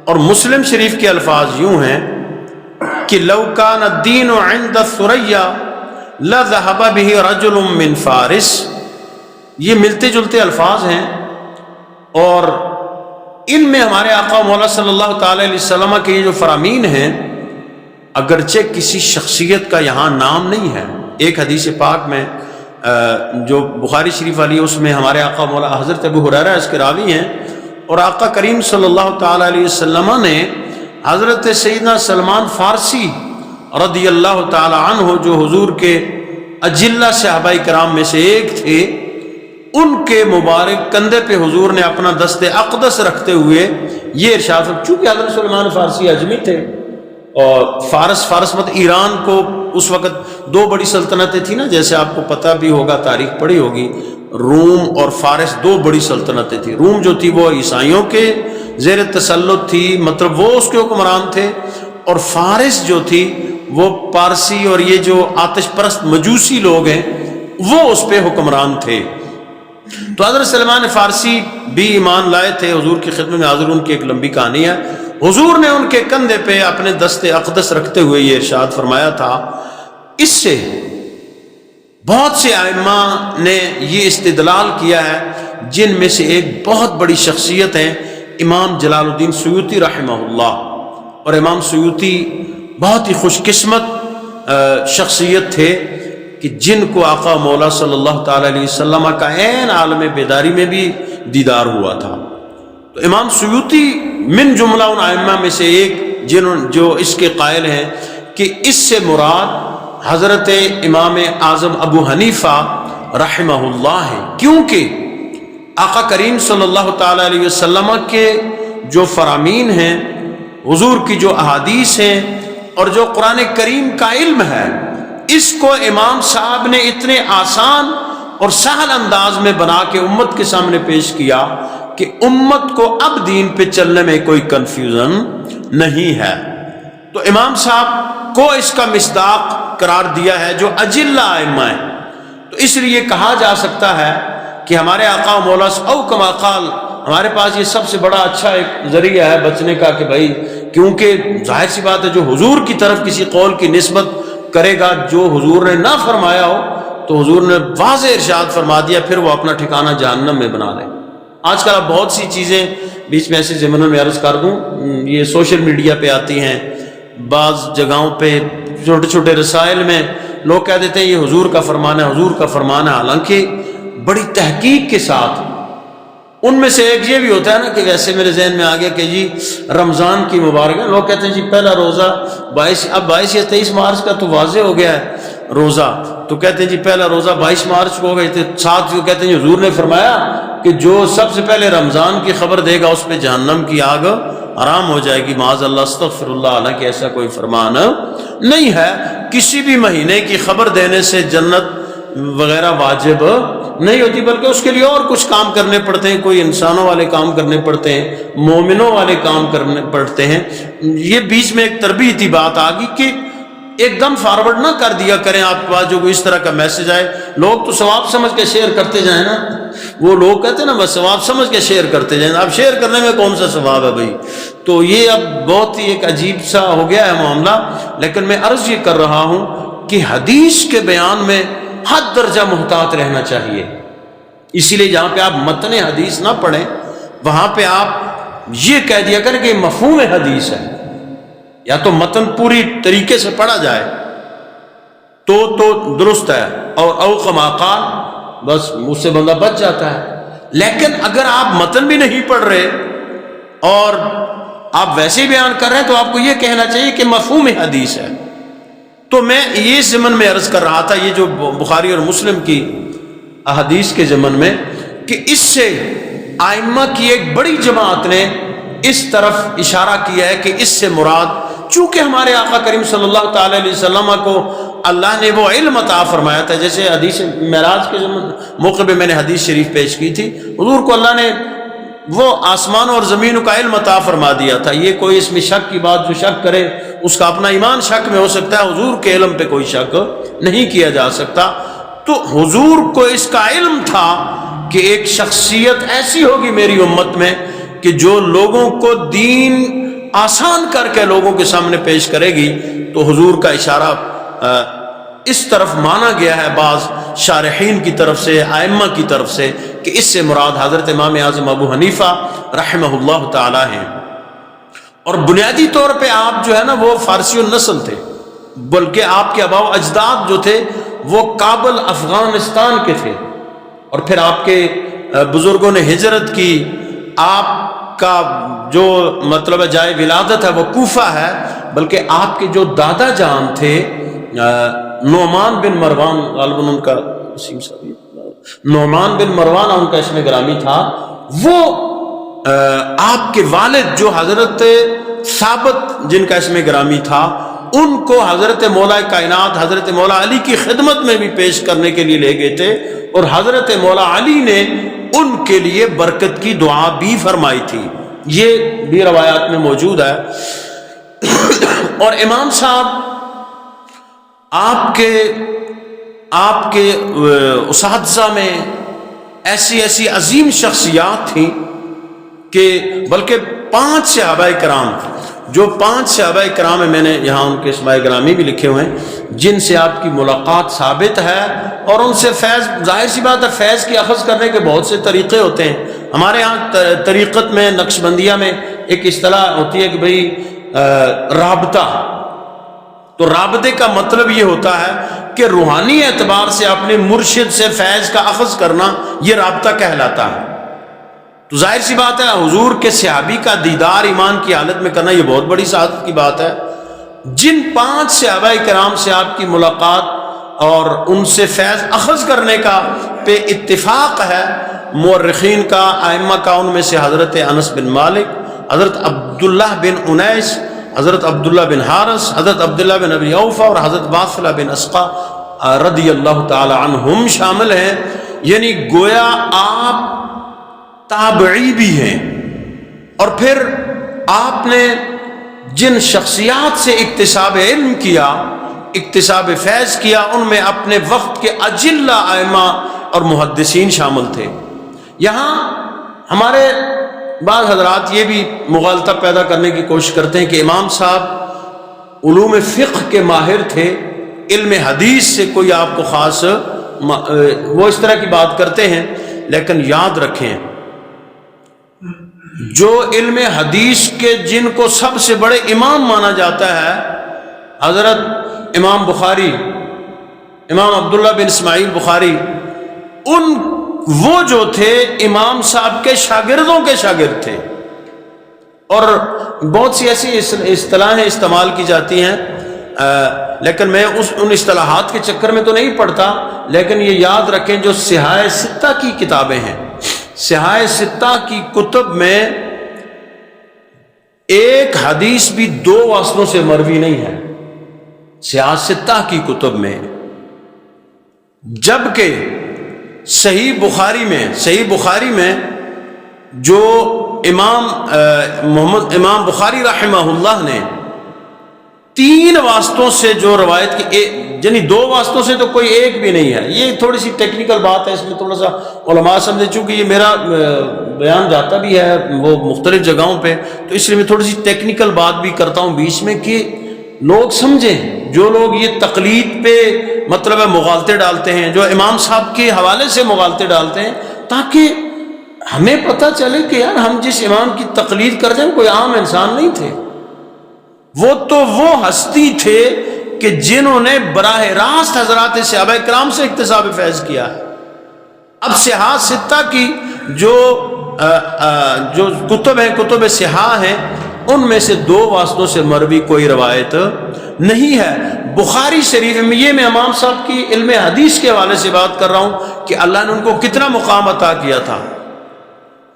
اور مسلم شریف کے الفاظ یوں ہیں کہ لو کان الدین عند الثریا لذهب به رجل من فارس۔ یہ ملتے جلتے الفاظ ہیں، اور ان میں ہمارے آقا مولا صلی اللہ تعالی علیہ وسلم کے یہ جو فرامین ہیں، اگرچہ کسی شخصیت کا یہاں نام نہیں ہے۔ ایک حدیث پاک میں جو بخاری شریف والی، اس میں ہمارے آقا مولا حضرت ابو ہریرہ اس کے راوی ہیں، اور آقا کریم صلی اللہ تعالی علیہ وسلم نے حضرت سیدنا سلمان فارسی رضی اللہ تعالی عنہ، جو حضور کے اجلہ صحابہ کرام میں سے ایک تھے، ان کے مبارک کندھے پہ حضور نے اپنا دست اقدس رکھتے ہوئے یہ ارشاد، چونکہ حضرت سلمان فارسی اجمی تھے، اور فارس مت ایران کو اس وقت دو بڑی سلطنتیں تھیں نا، جیسے آپ کو پتہ بھی ہوگا، تاریخ پڑھی ہوگی، روم اور فارس دو بڑی سلطنتیں تھیں۔ روم جو تھی وہ عیسائیوں کے زیر تسلط تھی، مطلب وہ اس کے حکمران تھے، اور فارس جو تھی وہ پارسی اور یہ جو آتش پرست مجوسی لوگ ہیں وہ اس پہ حکمران تھے۔ تو حضرت سلمان فارسی بھی ایمان لائے تھے، حضور کی خدمت میں حاضر، ان کی ایک لمبی کہانی ہے۔ حضور نے ان کے کندھے پہ اپنے دست اقدس رکھتے ہوئے یہ ارشاد فرمایا تھا۔ اس سے بہت سے ائمہ نے یہ استدلال کیا ہے، جن میں سے ایک بہت بڑی شخصیت ہیں امام جلال الدین سیوطی رحمہ اللہ۔ اور امام سیوطی بہت ہی خوش قسمت شخصیت تھے کہ جن کو آقا مولا صلی اللہ تعالی علیہ وسلم کا عین عالم بیداری میں بھی دیدار ہوا تھا۔ تو امام سیوطی من جملہ ان ائمہ میں سے ایک جو اس کے قائل ہیں کہ اس سے مراد حضرت امام اعظم ابو حنیفہ رحمہ اللہ ہے، کیونکہ آقا کریم صلی اللہ تعالی علیہ وسلم کے جو فرامین ہیں، حضور کی جو احادیث ہیں، اور جو قرآن کریم کا علم ہے، اس کو امام صاحب نے اتنے آسان اور سہل انداز میں بنا کے امت کے سامنے پیش کیا کہ امت کو اب دین پہ چلنے میں کوئی کنفیوژن نہیں ہے۔ تو امام صاحب کو اس کا مصداق قرار دیا ہے جو اجلہ ائمہ ہیں۔ تو اس لیے کہا جا سکتا ہے کہ ہمارے آقا و مولا او کما قال، ہمارے پاس یہ سب سے بڑا اچھا ایک ذریعہ ہے بچنے کا کہ بھائی، کیونکہ ظاہر سی بات ہے جو حضور کی طرف کسی قول کی نسبت کرے گا جو حضور نے نہ فرمایا ہو تو حضور نے واضح ارشاد فرما دیا، پھر وہ اپنا ٹھکانہ جہنم میں بنا لے۔ آج کل اب بہت سی چیزیں بیچ میں ایسے ضمنوں میں عرض کر دوں، یہ سوشل میڈیا پہ آتی ہیں، بعض جگہوں پہ چھوٹے چھوٹے رسائل میں لوگ کہہ دیتے ہیں یہ حضور کا فرمان ہے، حضور کا فرمان ہے، حالانکہ بڑی تحقیق کے ساتھ ان میں سے ایک یہ بھی ہوتا ہے نا کہ ویسے میرے ذہن میں آ گیا کہ جی رمضان کی مبارک ہے، لوگ کہتے ہیں جی پہلا روزہ 22 یا 23 مارچ کا تو واضح ہو گیا ہے روزہ، تو کہتے ہیں جی پہلا روزہ 22 مارچ کو ہو گئے تھے، ساتھ جو کہتے ہیں جی حضور نے فرمایا کہ جو سب سے پہلے رمضان کی خبر دے گا اس پہ جہنم کی آگ حرام ہو جائے گی، معاذ اللہ، استغفر اللہ، حالانکہ ایسا کوئی فرمان نہیں ہے۔ کسی بھی مہینے کی خبر دینے سے جنت وغیرہ واجب نہیں ہوتی، بلکہ اس کے لیے اور کچھ کام کرنے پڑتے ہیں، کوئی انسانوں والے کام کرنے پڑتے ہیں، مومنوں والے کام کرنے پڑتے ہیں۔ یہ بیچ میں ایک تربیتی بات آ گئی کہ ایک دم فارورڈ نہ کر دیا کریں آپ کے پاس جو کوئی اس طرح کا میسج آئے، لوگ تو ثواب سمجھ کے شیئر کرتے جائیں نا، وہ لوگ کہتے ہیں نا بس ثواب سمجھ کے شیئر کرتے جائیں، اب شیئر کرنے میں کون سا ثواب ہے بھائی؟ تو یہ اب بہت ہی ایک عجیب سا ہو گیا ہے معاملہ، لیکن میں عرض یہ کر رہا ہوں کہ حدیث کے بیان میں حد درجہ محتاط رہنا چاہیے۔ اسی لیے جہاں پہ آپ متن حدیث نہ پڑھیں وہاں پہ آپ یہ کہہ دیا کریں کہ مفہوم حدیث ہے، یا تو متن پوری طریقے سے پڑھا جائے تو درست ہے، اور او کما قال بس مجھ سے بندہ بچ جاتا ہے۔ لیکن اگر آپ متن بھی نہیں پڑھ رہے اور آپ ویسے ہی بیان کر رہے ہیں تو آپ کو یہ کہنا چاہیے کہ مفہوم حدیث ہے۔ تو میں یہ ضمن میں عرض کر رہا تھا، یہ جو بخاری اور مسلم کی احادیث کے ضمن میں، کہ اس سے ائمہ کی ایک بڑی جماعت نے اس طرف اشارہ کیا ہے کہ اس سے مراد، چونکہ ہمارے آقا کریم صلی اللہ تعالی علیہ وسلم کو اللہ نے وہ علم عطا فرمایا تھا، جیسے حدیث معراج کے موقع پہ میں نے حدیث شریف پیش کی تھی، حضور کو اللہ نے وہ آسمان اور زمین کا علم عطا فرما دیا تھا۔ یہ کوئی اس میں شک کی بات، جو شک کرے اس کا اپنا ایمان شک میں ہو سکتا ہے، حضور کے علم پہ کوئی شک نہیں کیا جا سکتا۔ تو حضور کو اس کا علم تھا کہ ایک شخصیت ایسی ہوگی میری امت میں کہ جو لوگوں کو دین آسان کر کے لوگوں کے سامنے پیش کرے گی۔ تو حضور کا اشارہ اس طرف مانا گیا ہے بعض شارحین کی طرف سے، ائمہ کی طرف سے، کہ اس سے مراد حضرت امام اعظم ابو حنیفہ رحمہ اللہ تعالی ہیں۔ اور بنیادی طور پہ آپ جو ہے نا وہ فارسی النسل تھے، بلکہ آپ کے آباء و اجداد جو تھے وہ کابل افغانستان کے تھے، اور پھر آپ کے بزرگوں نے ہجرت کی، آپ کا جو مطلب ہے جائے ولادت ہے وہ کوفہ ہے، بلکہ آپ کے جو دادا جان تھے نعمان بن مروان، غالباً ان کا نعمان بن مروان ان کا اسم گرامی تھا، وہ آپ کے والد جو حضرت ثابت جن کا اسم گرامی تھا، ان کو حضرت مولا کائنات حضرت مولا علی کی خدمت میں بھی پیش کرنے کے لیے لے گئے تھے، اور حضرت مولا علی نے ان کے لیے برکت کی دعا بھی فرمائی تھی۔ یہ بھی روایات میں موجود ہے۔ اور امام صاحب آپ کے اساتذہ میں ایسی ایسی عظیم شخصیات تھیں کہ بلکہ 5 صحابہ کرام، جو 5 صحابہ کرام ہیں، میں نے یہاں ان کے اسماء گرامی بھی لکھے ہوئے ہیں، جن سے آپ کی ملاقات ثابت ہے، اور ان سے فیض، ظاہر سی بات ہے فیض کی اخذ کرنے کے بہت سے طریقے ہوتے ہیں۔ ہمارے ہاں طریقت میں، نقش بندیہ میں ایک اصطلاح ہوتی ہے کہ بھئی رابطہ، تو رابطے کا مطلب یہ ہوتا ہے کہ روحانی اعتبار سے اپنے مرشد سے فیض کا اخذ کرنا، یہ رابطہ کہلاتا ہے۔ تو ظاہر سی بات ہے حضور کے صحابی کا دیدار ایمان کی حالت میں کرنا یہ بہت بڑی سعادت کی بات ہے۔ جن 5 صحابہ کرام سے آپ کی ملاقات اور ان سے فیض اخذ کرنے کا پہ اتفاق ہے مورخین کا، ائمہ کا، ان میں سے حضرت انس بن مالک، حضرت عبداللہ بن انیس، حضرت عبداللہ بن حارث، حضرت عبداللہ بن ابی اوفا اور حضرت واصلہ بن اسقا رضی اللہ تعالی عنہم شامل ہیں۔ یعنی گویا آپ تابعی بھی ہیں، اور پھر آپ نے جن شخصیات سے اکتساب علم کیا، اکتساب فیض کیا، ان میں اپنے وقت کے اجلہ ائمہ اور محدثین شامل تھے۔ یہاں ہمارے بعض حضرات یہ بھی مغالطہ پیدا کرنے کی کوشش کرتے ہیں کہ امام صاحب علوم فقہ کے ماہر تھے، علم حدیث سے کوئی آپ کو خاص وہ اس طرح کی بات کرتے ہیں، لیکن یاد رکھیں جو علم حدیث کے جن کو سب سے بڑے امام مانا جاتا ہے، حضرت امام بخاری، امام عبداللہ بن اسماعیل بخاری، وہ جو تھے امام صاحب کے شاگردوں کے شاگرد تھے۔ اور بہت سی ایسی اصطلاحیں استعمال کی جاتی ہیں، لیکن میں ان اصطلاحات کے چکر میں تو نہیں پڑتا، لیکن یہ یاد رکھیں جو صحاح ستہ کی کتابیں ہیں، صحاح ستہ کی کتب میں ایک حدیث بھی 2 واسطوں سے مروی نہیں ہے، صحاح ستہ کی کتب میں، جبکہ صحیح بخاری میں جو امام بخاری رحمہ اللہ نے 3 واسطوں سے جو روایت کی، یعنی 2 واسطوں سے تو کوئی ایک بھی نہیں ہے۔ یہ تھوڑی سی ٹیکنیکل بات ہے، اس میں تھوڑا سا علماء سمجھے، چونکہ یہ میرا بیان جاتا بھی ہے وہ مختلف جگہوں پہ، تو اس لیے میں تھوڑی سی ٹیکنیکل بات بھی کرتا ہوں بیچ میں کہ لوگ سمجھیں، جو لوگ یہ تقلید پہ مطلب ہے مغالطے ڈالتے ہیں، جو امام صاحب کے حوالے سے مغالطے ڈالتے ہیں، تاکہ ہمیں پتہ چلے کہ یار ہم جس امام کی تقلید کرتے ہیں کوئی عام انسان نہیں تھے، وہ تو وہ ہستی تھے کہ جنہوں نے براہ راست حضرات صحابہ کرام سے اکتساب فیض کیا ہے۔ اب صحاح ستہ کی جو کتب ہیں، کتب صحاح ہیں، ان میں سے 2 واسطوں سے مروی کوئی روایت نہیں ہے۔ بخاری شریف میں، یہ میں امام صاحب کی علم حدیث کے حوالے سے بات کر رہا ہوں کہ اللہ نے ان کو کتنا مقام عطا کیا تھا،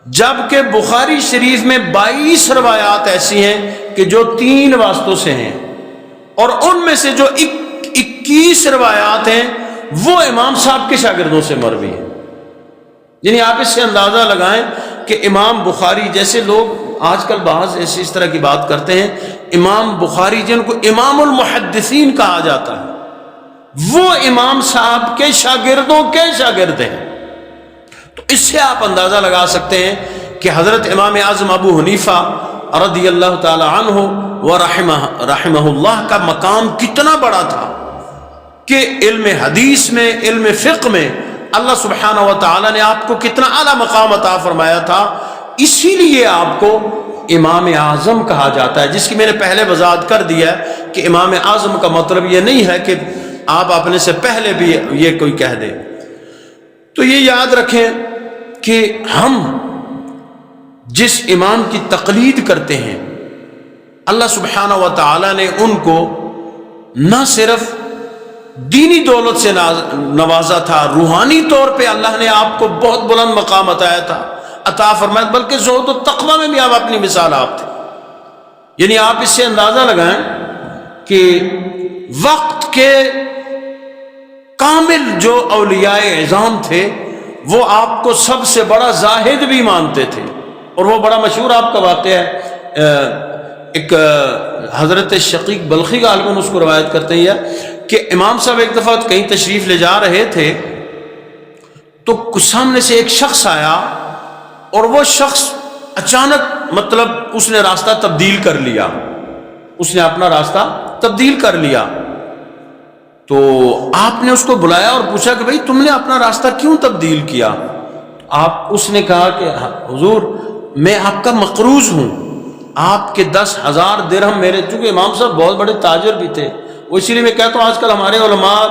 جبکہ بخاری شریف میں 22 روایات ایسی ہیں کہ جو 3 واسطوں سے ہیں، اور ان میں سے جو 21 روایات ہیں وہ امام صاحب کے شاگردوں سے مروی ہیں۔ یعنی آپ اس سے اندازہ لگائیں کہ امام بخاری جیسے لوگ آج کل بعض ایسی اس طرح کی بات کرتے ہیں، امام بخاری جن کو امام المحدثین کہا جاتا ہے، وہ امام صاحب کے شاگردوں کے شاگرد ہیں۔ تو اس سے آپ اندازہ لگا سکتے ہیں کہ حضرت امام اعظم ابو حنیفہ رضی اللہ تعالی عنہ و رحمہ اللہ کا مقام کتنا بڑا تھا کہ علم حدیث میں، علم فقہ میں اللہ سبحانہ و تعالی نے آپ کو کتنا اعلیٰ مقام عطا فرمایا تھا۔ اسی لیے آپ کو امام اعظم کہا جاتا ہے، جس کی میں نے پہلے وضاحت کر دیا ہے کہ امام اعظم کا مطلب یہ نہیں ہے کہ آپ اپنے سے پہلے بھی یہ کوئی کہہ دے۔ تو یہ یاد رکھیں کہ ہم جس امام کی تقلید کرتے ہیں، اللہ سبحانہ و تعالی نے ان کو نہ صرف دینی دولت سے نوازا تھا، روحانی طور پہ اللہ نے آپ کو بہت بلند مقام عطا فرمایا، بلکہ زہد و تقوی میں بھی آپ اپنی مثال آپ تھے۔ یعنی آپ اس سے اندازہ لگائیں کہ وقت کے کامل جو اولیاء اعظام تھے وہ آپ کو سب سے بڑا زاہد بھی مانتے تھے۔ اور وہ بڑا مشہور آپ کا واقعہ ہے، ایک حضرت شقیق بلخی غالباً اس کو روایت کرتے ہیں کہ امام صاحب ایک دفعہ کہیں تشریف لے جا رہے تھے تو سامنے سے ایک شخص آیا، اور وہ شخص اچانک مطلب اس نے راستہ تبدیل کر لیا، اس نے اپنا راستہ تبدیل کر لیا۔ تو آپ نے اس کو بلایا اور پوچھا کہ بھئی تم نے اپنا راستہ کیوں تبدیل کیا؟ اس نے کہا کہ حضور میں آپ کا مقروض ہوں، آپ کے 10,000 درہم میرے، چونکہ امام صاحب بہت بڑے تاجر بھی تھے، وہ اسی لیے میں کہتا ہوں آج کل ہمارے علماء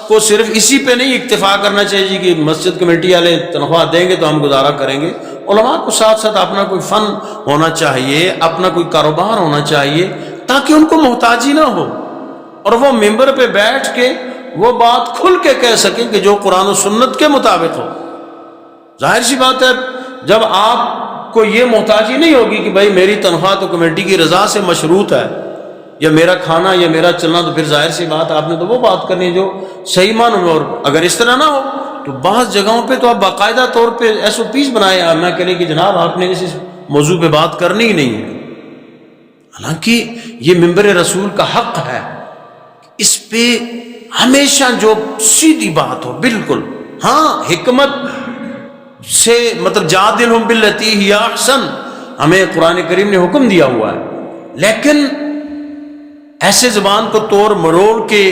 کو صرف اسی پہ نہیں اکتفا کرنا چاہیے کہ مسجد کمیٹی والے تنخواہ دیں گے تو ہم گزارا کریں گے، علماء کو ساتھ ساتھ اپنا کوئی فن ہونا چاہیے، اپنا کوئی کاروبار ہونا چاہیے تاکہ ان کو محتاجی نہ ہو، اور وہ ممبر پہ بیٹھ کے وہ بات کھل کے کہہ سکیں کہ جو قرآن و سنت کے مطابق ہو۔ ظاہر سی بات ہے جب آپ کو یہ محتاجی نہیں ہوگی کہ بھائی میری تنخواہ تو کمیٹی کی رضا سے مشروط ہے، یا میرا کھانا یا میرا چلنا، تو پھر ظاہر سی بات آپ نے تو وہ بات کرنی ہے جو صحیح معنوں میں، اور اگر اس طرح نہ ہو تو بعض جگہوں پہ تو آپ باقاعدہ طور پہ ایس او پیز بنائے نہ کریں کہ جناب آپ نے اس موضوع پہ بات کرنی ہی نہیں ہے، حالانکہ یہ ممبر رسول کا حق ہے، اس پہ ہمیشہ جو سیدھی بات ہو بالکل، ہاں حکمت سے مطلب جادلہم باللتی ہی احسن، ہمیں قرآن کریم نے حکم دیا ہوا ہے، لیکن ایسے زبان کو توڑ مروڑ کے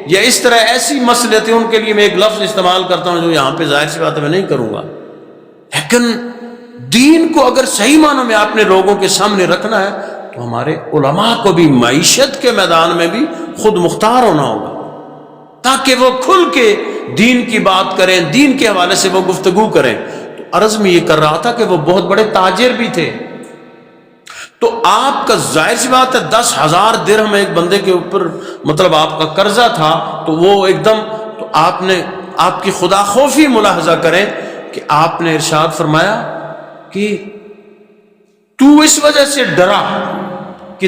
یا اس طرح ایسی مسئلتیں، ان کے لیے میں ایک لفظ استعمال کرتا ہوں جو یہاں پہ ظاہر سی بات ہے میں نہیں کروں گا، لیکن دین کو اگر صحیح معنوں میں آپ نے لوگوں کے سامنے رکھنا ہے تو ہمارے علماء کو بھی معیشت کے میدان میں بھی خود مختار ہونا ہوگا، تاکہ وہ کھل کے دین کی بات کریں، دین کے حوالے سے وہ گفتگو کریں۔ تو عرض میں یہ کر رہا تھا کہ وہ بہت بڑے تاجر بھی تھے، تو آپ کا ظاہر سی بات ہے 10,000 درہم ایک بندے کے اوپر مطلب آپ کا قرضہ تھا، تو وہ ایک دم، تو آپ نے آپ کی خدا خوفی ملاحظہ کریں کہ آپ نے ارشاد فرمایا کہ تو اس وجہ سے ڈرا کہ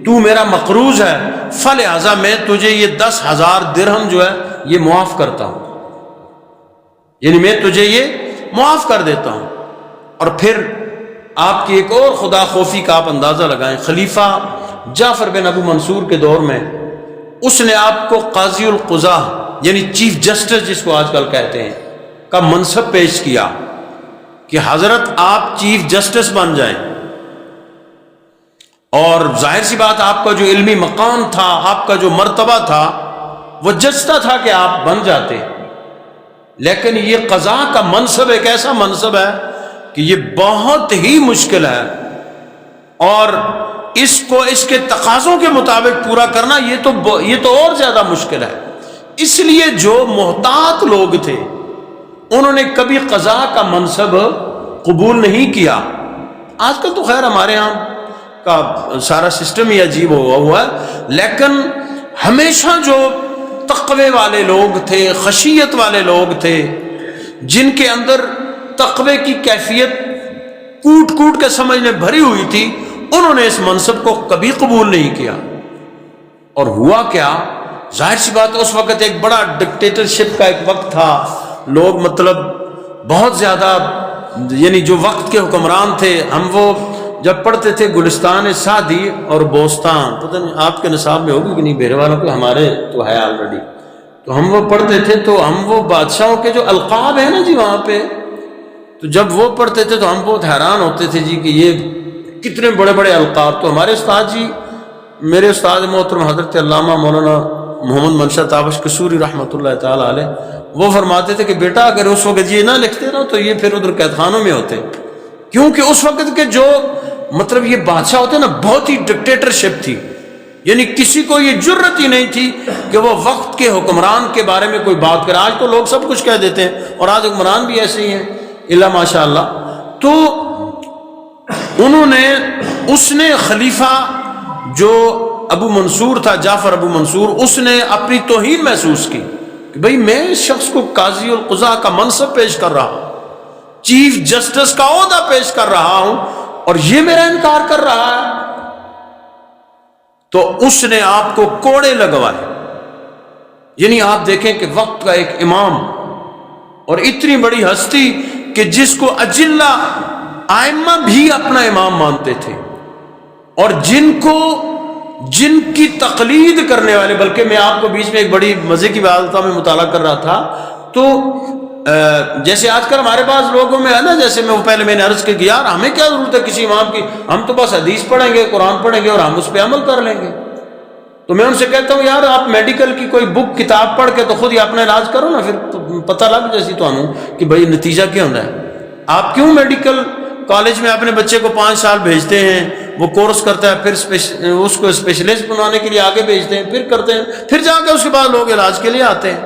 تو میرا مقروض ہے، فلہذا میں تجھے یہ 10,000 درہم جو ہے یہ معاف کرتا ہوں، یعنی میں تجھے یہ معاف کر دیتا ہوں۔ اور پھر آپ کی ایک اور خدا خوفی کا آپ اندازہ لگائیں، خلیفہ جعفر بن ابو منصور کے دور میں اس نے آپ کو قاضی القضاء یعنی چیف جسٹس جس کو آج کل کہتے ہیں کا منصب پیش کیا کہ حضرت آپ چیف جسٹس بن جائیں، اور ظاہر سی بات آپ کا جو علمی مقام تھا، آپ کا جو مرتبہ تھا وہ جچتا تھا کہ آپ بن جاتے، لیکن یہ قضاء کا منصب ایک ایسا منصب ہے کہ یہ بہت ہی مشکل ہے، اور اس کو اس کے تقاضوں کے مطابق پورا کرنا یہ تو اور زیادہ مشکل ہے۔ اس لیے جو محتاط لوگ تھے انہوں نے کبھی قضاء کا منصب قبول نہیں کیا۔ آج کل تو خیر ہمارے ہاں کا سارا سسٹم ہی عجیب ہوا ہے، لیکن ہمیشہ جو تقوی والے لوگ تھے، خشیت والے لوگ تھے، جن کے اندر تقوی کی کیفیت کوٹ کوٹ کے سمجھنے بھری ہوئی تھی، انہوں نے اس منصب کو کبھی قبول نہیں کیا۔ اور ہوا کیا، ظاہر سی بات اس وقت ایک بڑا ڈکٹیٹرشپ کا ایک وقت تھا، لوگ مطلب بہت زیادہ یعنی جو وقت کے حکمران تھے، ہم وہ جب پڑھتے تھے گلستان سعدی اور بوستان، پتہ نہیں آپ کے نصاب میں ہوگی کہ نہیں، میرے والوں کو ہمارے تو ہے آلریڈی، تو ہم وہ پڑھتے تھے، تو ہم وہ بادشاہوں کے جو القاب ہیں نا جی وہاں پہ، تو جب وہ پڑھتے تھے تو ہم بہت حیران ہوتے تھے جی کہ یہ کتنے بڑے بڑے القاب۔ تو ہمارے استاد جی، میرے استاد محترم حضرت علامہ مولانا محمد منشا تابش قصوری رحمۃ اللہ تعالی علیہ، وہ فرماتے تھے کہ بیٹا اگر اس وقت یہ نہ لکھتے نا تو یہ پھر ادھر قید خانوں میں ہوتے، کیونکہ اس وقت کے جو مطلب یہ بادشاہ ہوتے نا بہت ہی ڈکٹیٹرشپ تھی، یعنی کسی کو یہ جرت ہی نہیں تھی کہ وہ وقت کے حکمران کے بارے میں کوئی بات کرے۔ آج تو لوگ سب کچھ کہہ دیتے ہیں، اور آج حکمران بھی ایسے ہی ہیں الا ماشاء اللہ۔ تو انہوں نے اس نے خلیفہ جو ابو منصور تھا، جعفر ابو منصور، اس نے اپنی توہین محسوس کی کہ بھئی میں اس شخص کو قاضی القضاء کا منصب پیش کر رہا ہوں، چیف جسٹس کا عہدہ پیش کر رہا ہوں، اور یہ میرا انکار کر رہا ہے۔ تو اس نے آپ کو کوڑے لگوائے، یعنی آپ دیکھیں کہ وقت کا ایک امام اور اتنی بڑی ہستی کہ جس کو اجلہ ائمہ بھی اپنا امام مانتے تھے، اور جن کی تقلید کرنے والے، بلکہ میں آپ کو بیچ میں ایک بڑی مزے کی بات تھا، میں مطالعہ کر رہا تھا، تو جیسے آج کل ہمارے پاس لوگوں میں ہے نا، جیسے میں نے عرض کی یار ہمیں کیا ضرورت ہے کسی امام کی، ہم تو بس حدیث پڑھیں گے، قرآن پڑھیں گے اور ہم اس پہ عمل کر لیں گے۔ تو میں ان سے کہتا ہوں یار آپ میڈیکل کی کوئی بک کتاب پڑھ کے تو خود ہی اپنا علاج کرو نا، پھر پتہ لگ جیسی تو کہ بھائی نتیجہ کیا ہوتا ہے۔ آپ کیوں میڈیکل کالج میں اپنے بچے کو 5 سال بھیجتے ہیں، وہ کورس کرتا ہے، پھر اس کو اسپیشلسٹ بنانے کے لیے آگے بھیجتے ہیں، پھر کرتے ہیں، پھر جا کے اس کے بعد لوگ علاج کے لیے آتے ہیں۔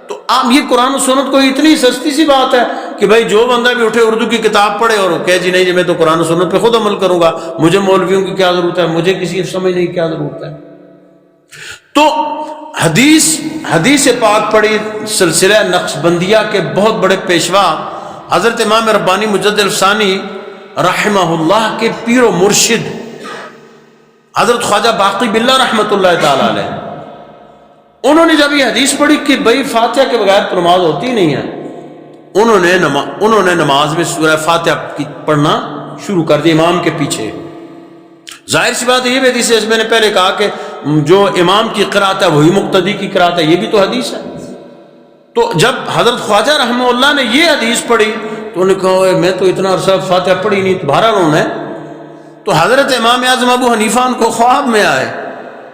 تو آپ یہ قرآن و سنت کو اتنی سستی سی بات ہے کہ بھائی جو بندہ بھی اٹھے اردو کی کتاب پڑھے اور کہے جی نہیں جی میں تو قرآن و سنت پہ خود عمل کروں گا، مجھے مولویوں کی کیا ضرورت ہے، مجھے کسی سمجھنے کی کیا ضرورت ہے۔ تو حدیث پاک پڑھی، سلسلہ نقشبندیہ کے بہت بڑے پیشوا حضرت امام ربانی مجدد الفسانی رحمہ اللہ کے پیر و مرشد حضرت خواجہ باقی باللہ رحمۃ اللہ تعالی علیہ، انہوں نے جب یہ حدیث پڑھی کہ بھئی فاتحہ کے بغیر نماز ہوتی نہیں ہے، انہوں نے نماز میں سورہ فاتحہ کی پڑھنا شروع کر دیا امام کے پیچھے. ظاہر سی بات ہے یہ بھی حدیث ہے، میں نے پہلے کہا کہ جو امام کی قرات ہے وہی مقتدی کی قرات ہے، یہ بھی تو حدیث ہے. تو جب حضرت خواجہ رحمہ اللہ نے یہ حدیث پڑھی تو انہوں نے کہا میں تو اتنا عرصہ فاتحہ پڑھی نہیں، بہرحال انہوں نے. تو حضرت امام اعظم ابو حنیفہ ان کو خواب میں آئے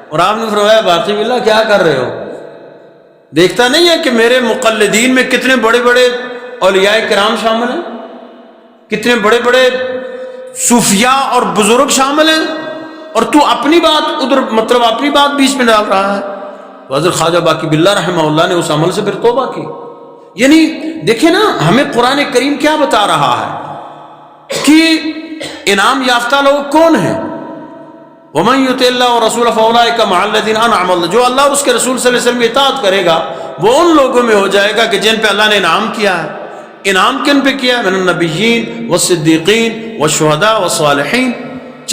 اور آپ نے فرمایا باقی باللہ کیا کر رہے ہو؟ دیکھتا نہیں ہے کہ میرے مقلدین میں کتنے بڑے بڑے اولیاء کرام شامل ہیں، کتنے بڑے بڑے صوفیاء اور بزرگ شامل ہیں، اور تو اپنی بات ادھر مطلب اپنی بات بیچ میں ڈال رہا ہے. تو حضرت خواجہ باقی باللہ رحمہ اللہ نے اس عمل سے پھر توبہ کی. یعنی دیکھیں نا ہمیں قرآن کریم کیا بتا رہا ہے کہ انعام یافتہ لوگ کون ہیں. وَمَن يُطِعِ اللَّهَ وَرَسُولَهُ فَأُولَٰئِكَ مَعَ الَّذِينَ أَنْعَمَ اللَّهُ، جو اللہ اور اس کے رسول صلی اللہ علیہ وسلم کی اطاعت کرے گا وہ ان لوگوں میں ہو جائے گا کہ جن پہ اللہ نے انعام کیا ہے. انعام کن پہ کیا ہے؟ من النبیین والصدیقین والشہداء والصالحین.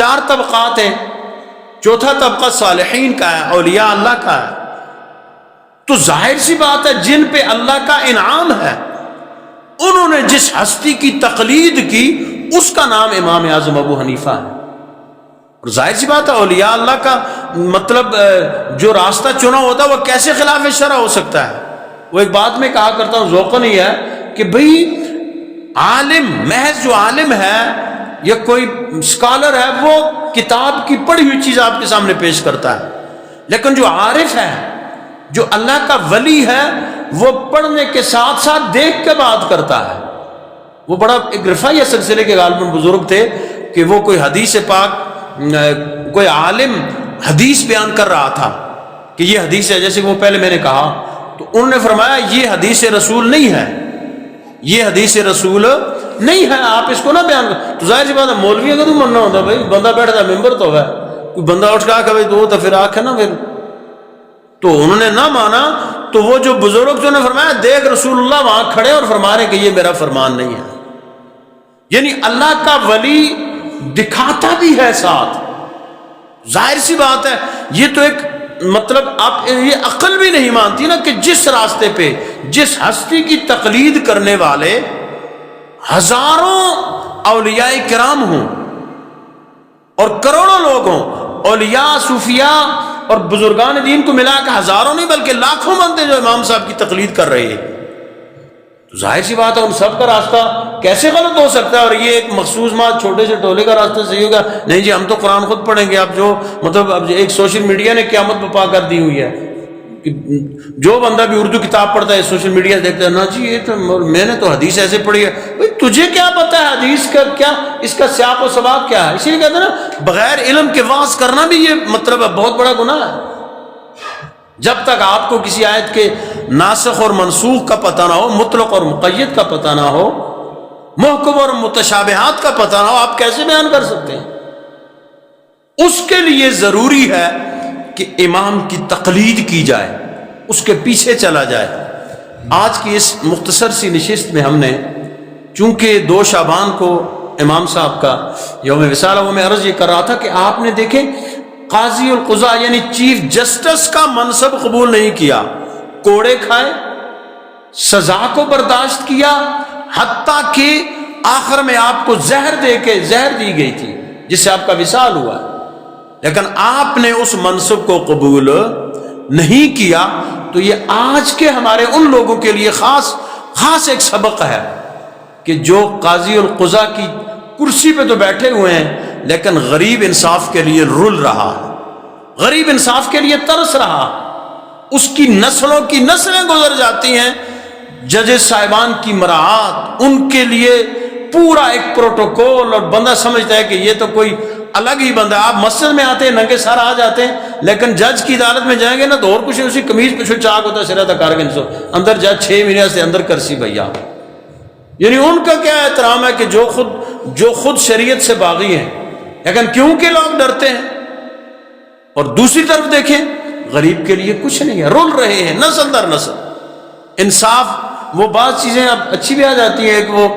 4 طبقات ہیں، چوتھا طبقہ صالحین کا ہے، اولیاء اللہ کا ہے. تو ظاہر سی بات ہے جن پہ اللہ کا انعام ہے انہوں نے جس ہستی کی تقلید کی اس کا نام امام اعظم ابو حنیفہ ہے. اور ظاہر سی بات ہے اولیاء اللہ کا مطلب جو راستہ چنا ہوتا ہے وہ کیسے خلاف شرع ہو سکتا ہے. وہ ایک بات میں کہا کرتا ہوں ذوقاً ہی ہے کہ بھئی عالم محض جو عالم ہے یا کوئی اسکالر ہے وہ کتاب کی پڑھی ہوئی چیز آپ کے سامنے پیش کرتا ہے، لیکن جو عارف ہے جو اللہ کا ولی ہے وہ پڑھنے کے ساتھ ساتھ دیکھ کے بات کرتا ہے. وہ بڑا ایک رفاعیہ سلسلے کے غالباً بزرگ تھے کہ وہ کوئی حدیث پاک کوئی عالم حدیث بیان کر رہا تھا کہ یہ حدیث ہے، جیسے کہ وہ پہلے میں نے کہا، تو انہوں نے فرمایا یہ حدیث رسول نہیں ہے، یہ حدیث رسول نہیں ہے، آپ اس کو نہ بیان کر. تو ظاہر سی بات ہے مولوی اگر تو مننا ہوتا بھائی بندہ بیٹھتا ممبر تو ہے، کوئی بندہ اٹھ کے آ بھائی تو پھر آنکھ ہے نا پھر. تو انہوں نے نہ مانا تو وہ جو بزرگ جو نے فرمایا دیکھ رسول اللہ وہاں کھڑے اور فرما رہے کہ یہ میرا فرمان نہیں ہے. یعنی اللہ کا ولی دکھاتا بھی ہے ساتھ. ظاہر سی بات ہے یہ تو ایک مطلب آپ یہ عقل بھی نہیں مانتی نا کہ جس راستے پہ جس ہستی کی تقلید کرنے والے ہزاروں اولیاء کرام ہوں اور کروڑوں لوگ ہوں، اولیاء صوفیاء اور بزرگان دین کو ملا کے ہزاروں نہیں بلکہ لاکھوں بندے جو امام صاحب کی تقلید کر رہے ہیں. تو ظاہر سی بات ہے ان سب کا راستہ کیسے غلط ہو سکتا ہے؟ اور یہ ایک مخصوص مات چھوٹے سے ٹولے کا راستہ صحیح ہوگا؟ نہیں جی ہم تو قرآن خود پڑھیں گے. اب جو مطلب اب ایک سوشل میڈیا نے قیامت بپا کر دی ہوئی ہے کہ جو بندہ بھی اردو کتاب پڑھتا ہے سوشل میڈیا دیکھتا ہے نا جی یہ تو میں نے تو حدیث ایسے پڑھی ہے. بھائی تجھے کیا پتہ ہے حدیث کا کیا اس کا سیاق و سباق کیا ہے؟ اسی لیے کہتے ہیں نا بغیر علم کے واعظ کرنا بھی یہ مطلب بہت بڑا گناہ ہے. جب تک آپ کو کسی آیت کے ناسخ اور منسوخ کا پتہ نہ ہو، مطلق اور مقید کا پتہ نہ ہو، محکم اور متشابہات کا پتہ نہ ہو، آپ کیسے بیان کر سکتے ہیں؟ اس کے لیے ضروری ہے کہ امام کی تقلید کی جائے، اس کے پیچھے چلا جائے. آج کی اس مختصر سی نشست میں ہم نے چونکہ 2 شعبان کو امام صاحب کا یوم وصال ہے، وہ میں عرض یہ کر رہا تھا کہ آپ نے دیکھیں قاضی القضاء یعنی چیف جسٹس کا منصب قبول نہیں کیا، کوڑے کھائے، سزا کو برداشت کیا، حتیٰ کہ آخر میں آپ کو زہر دے کے زہر دی گئی تھی جس سے آپ کا وصال ہوا، لیکن آپ نے اس منصب کو قبول نہیں کیا. تو یہ آج کے ہمارے ان لوگوں کے لیے خاص ایک سبق ہے کہ جو قاضی القضاء کی کرسی پہ تو بیٹھے ہوئے ہیں لیکن غریب انصاف کے لیے رل رہا ہے، غریب انصاف کے لیے ترس رہا، اس کی نسلوں کی نسلیں گزر جاتی ہیں. ججز صاحبان کی مراعات، ان کے لیے پورا ایک پروٹوکول، اور بندہ سمجھتا ہے کہ یہ تو کوئی الگ ہی بندہ. آپ مسجد میں آتے ہیں ننگے سر آ جاتے ہیں لیکن جج کی عدالت میں جائیں گے نا تو اور کچھ اسی قمیض پہ چاک ہوتا ہے سرا تک کارگن سو اندر جج 6 مہینے سے اندر کرسی بھیا. یعنی ان کا کیا احترام ہے کہ جو خود شریعت سے باغی ہیں، لیکن کیوں کہ لوگ ڈرتے ہیں. اور دوسری طرف دیکھیں غریب کے لیے کچھ نہیں ہے، رول رہے ہیں نسل در نسل. انصاف وہ بعض چیزیں اب اچھی بھی آ جاتی ہیں. ایک وہ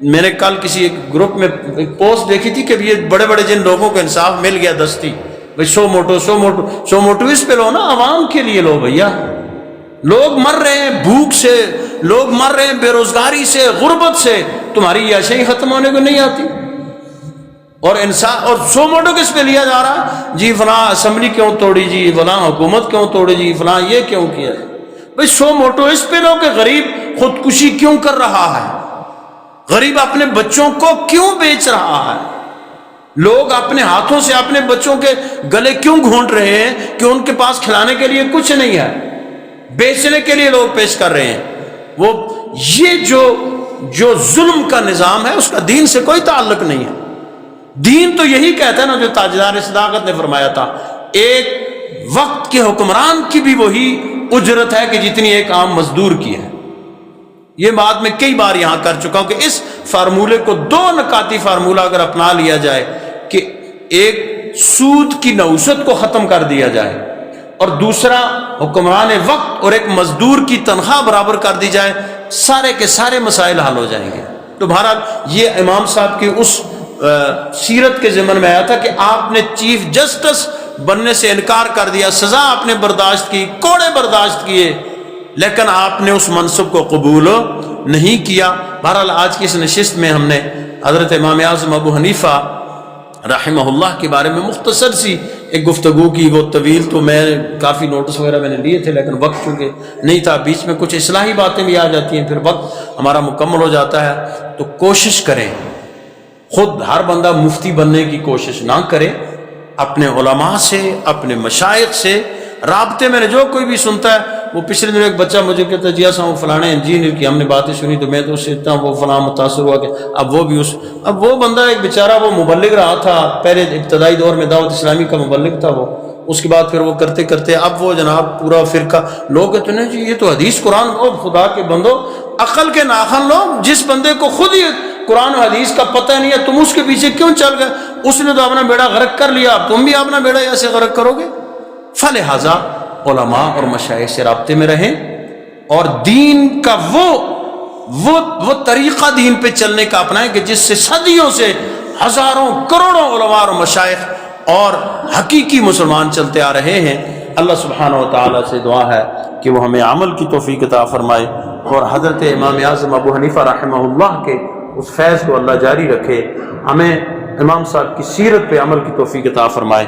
میں نے کل کسی ایک گروپ میں ایک پوسٹ دیکھی تھی کہ یہ بڑے بڑے جن لوگوں کو انصاف مل گیا دستی، بھائی 100 موٹو اس پہ لو نا، عوام کے لیے لو بھیا. لوگ مر رہے ہیں بھوک سے، لوگ مر رہے ہیں بے روزگاری سے، غربت سے، تمہاری یہ عیاشی ختم ہونے کو نہیں آتی؟ اور انسان اور سو موٹو کس پہ لیا جا رہا ہے؟ جی فلاں اسمبلی کیوں توڑی، جی فلاں حکومت کیوں توڑی، جی فلاں یہ کیوں کیا؟ بھئی سو موٹو اس پہ لو کہ غریب خودکشی کیوں کر رہا ہے، غریب اپنے بچوں کو کیوں بیچ رہا ہے، لوگ اپنے ہاتھوں سے اپنے بچوں کے گلے کیوں گھونٹ رہے ہیں کہ ان کے پاس کھلانے کے لیے کچھ نہیں ہے، بیچنے کے لیے لوگ پیش کر رہے ہیں۔ وہ یہ جو ظلم کا نظام ہے اس کا دین سے کوئی تعلق نہیں ہے۔ دین تو یہی کہتا ہے نا جو تاجدار صداقت نے فرمایا تھا، ایک وقت کے حکمران کی بھی وہی اجرت ہے کہ جتنی ایک عام مزدور کی ہے۔ یہ بات میں کئی بار یہاں کر چکا ہوں کہ اس فارمولے کو، دو نکاتی فارمولہ اگر اپنا لیا جائے کہ ایک سود کی نوسط کو ختم کر دیا جائے اور دوسرا حکمران وقت اور ایک مزدور کی تنخواہ برابر کر دی جائے، سارے کے سارے مسائل حل ہو جائیں گے۔ تو بہرحال یہ امام صاحب کی اس سیرت کے ضمن میں آیا تھا کہ آپ نے چیف جسٹس بننے سے انکار کر دیا، سزا آپ نے برداشت کی، کوڑے برداشت کیے، لیکن آپ نے اس منصب کو قبول نہیں کیا۔ بہرحال آج کی اس نشست میں ہم نے حضرت امام اعظم ابو حنیفہ رحمہ اللہ کے بارے میں مختصر سی ایک گفتگو کی، وہ طویل تو میں کافی نوٹس وغیرہ میں نے لیے تھے لیکن وقت چونکہ نہیں تھا، بیچ میں کچھ اصلاحی باتیں بھی آ جاتی ہیں، پھر وقت ہمارا مکمل ہو جاتا ہے۔ تو کوشش کریں، خود ہر بندہ مفتی بننے کی کوشش نہ کرے، اپنے علماء سے، اپنے مشائخ سے رابطے میں جو کوئی بھی سنتا ہے۔ وہ پچھلے دن ایک بچہ مجھے کہتا ہے جی وہ فلانے انجینئر کی ہم نے باتیں سنی تو میں تو اس سے اتنا وہ فلاں متاثر ہوا کہ اب وہ بندہ ایک بیچارہ وہ مبلغ رہا تھا، پہلے ابتدائی دور میں دعوت اسلامی کا مبلغ تھا وہ، اس کے بعد پھر وہ کرتے کرتے اب وہ جناب پورا فرقہ، لوگ کہتے ہیں جی یہ تو حدیث قرآن، او خدا کے بندو عقل کے ناخن لو، جس بندے کو خود ہی قرآن و حدیث کا پتہ نہیں ہے تم اس کے پیچھے کیوں چل گئے؟ اس نے تو اپنا بیڑا غرق کر لیا، اب تم بھی اپنا بیڑا ایسے غرق کرو گے؟ فلہذا علماء اور مشائخ سے رابطے میں رہیں اور دین کا وہ طریقہ دین پہ چلنے کا اپنائیں کہ جس سے صدیوں سے ہزاروں کروڑوں علماء اور مشائخ اور حقیقی مسلمان چلتے آ رہے ہیں۔ اللہ سبحانہ و تعالیٰ سے دعا ہے کہ وہ ہمیں عمل کی توفیق عطا فرمائے اور حضرت امام اعظم ابو حنیفہ رحمہ اللہ کے اس فیض کو اللہ جاری رکھے، ہمیں امام صاحب کی سیرت پہ عمل کی توفیق عطا فرمائے۔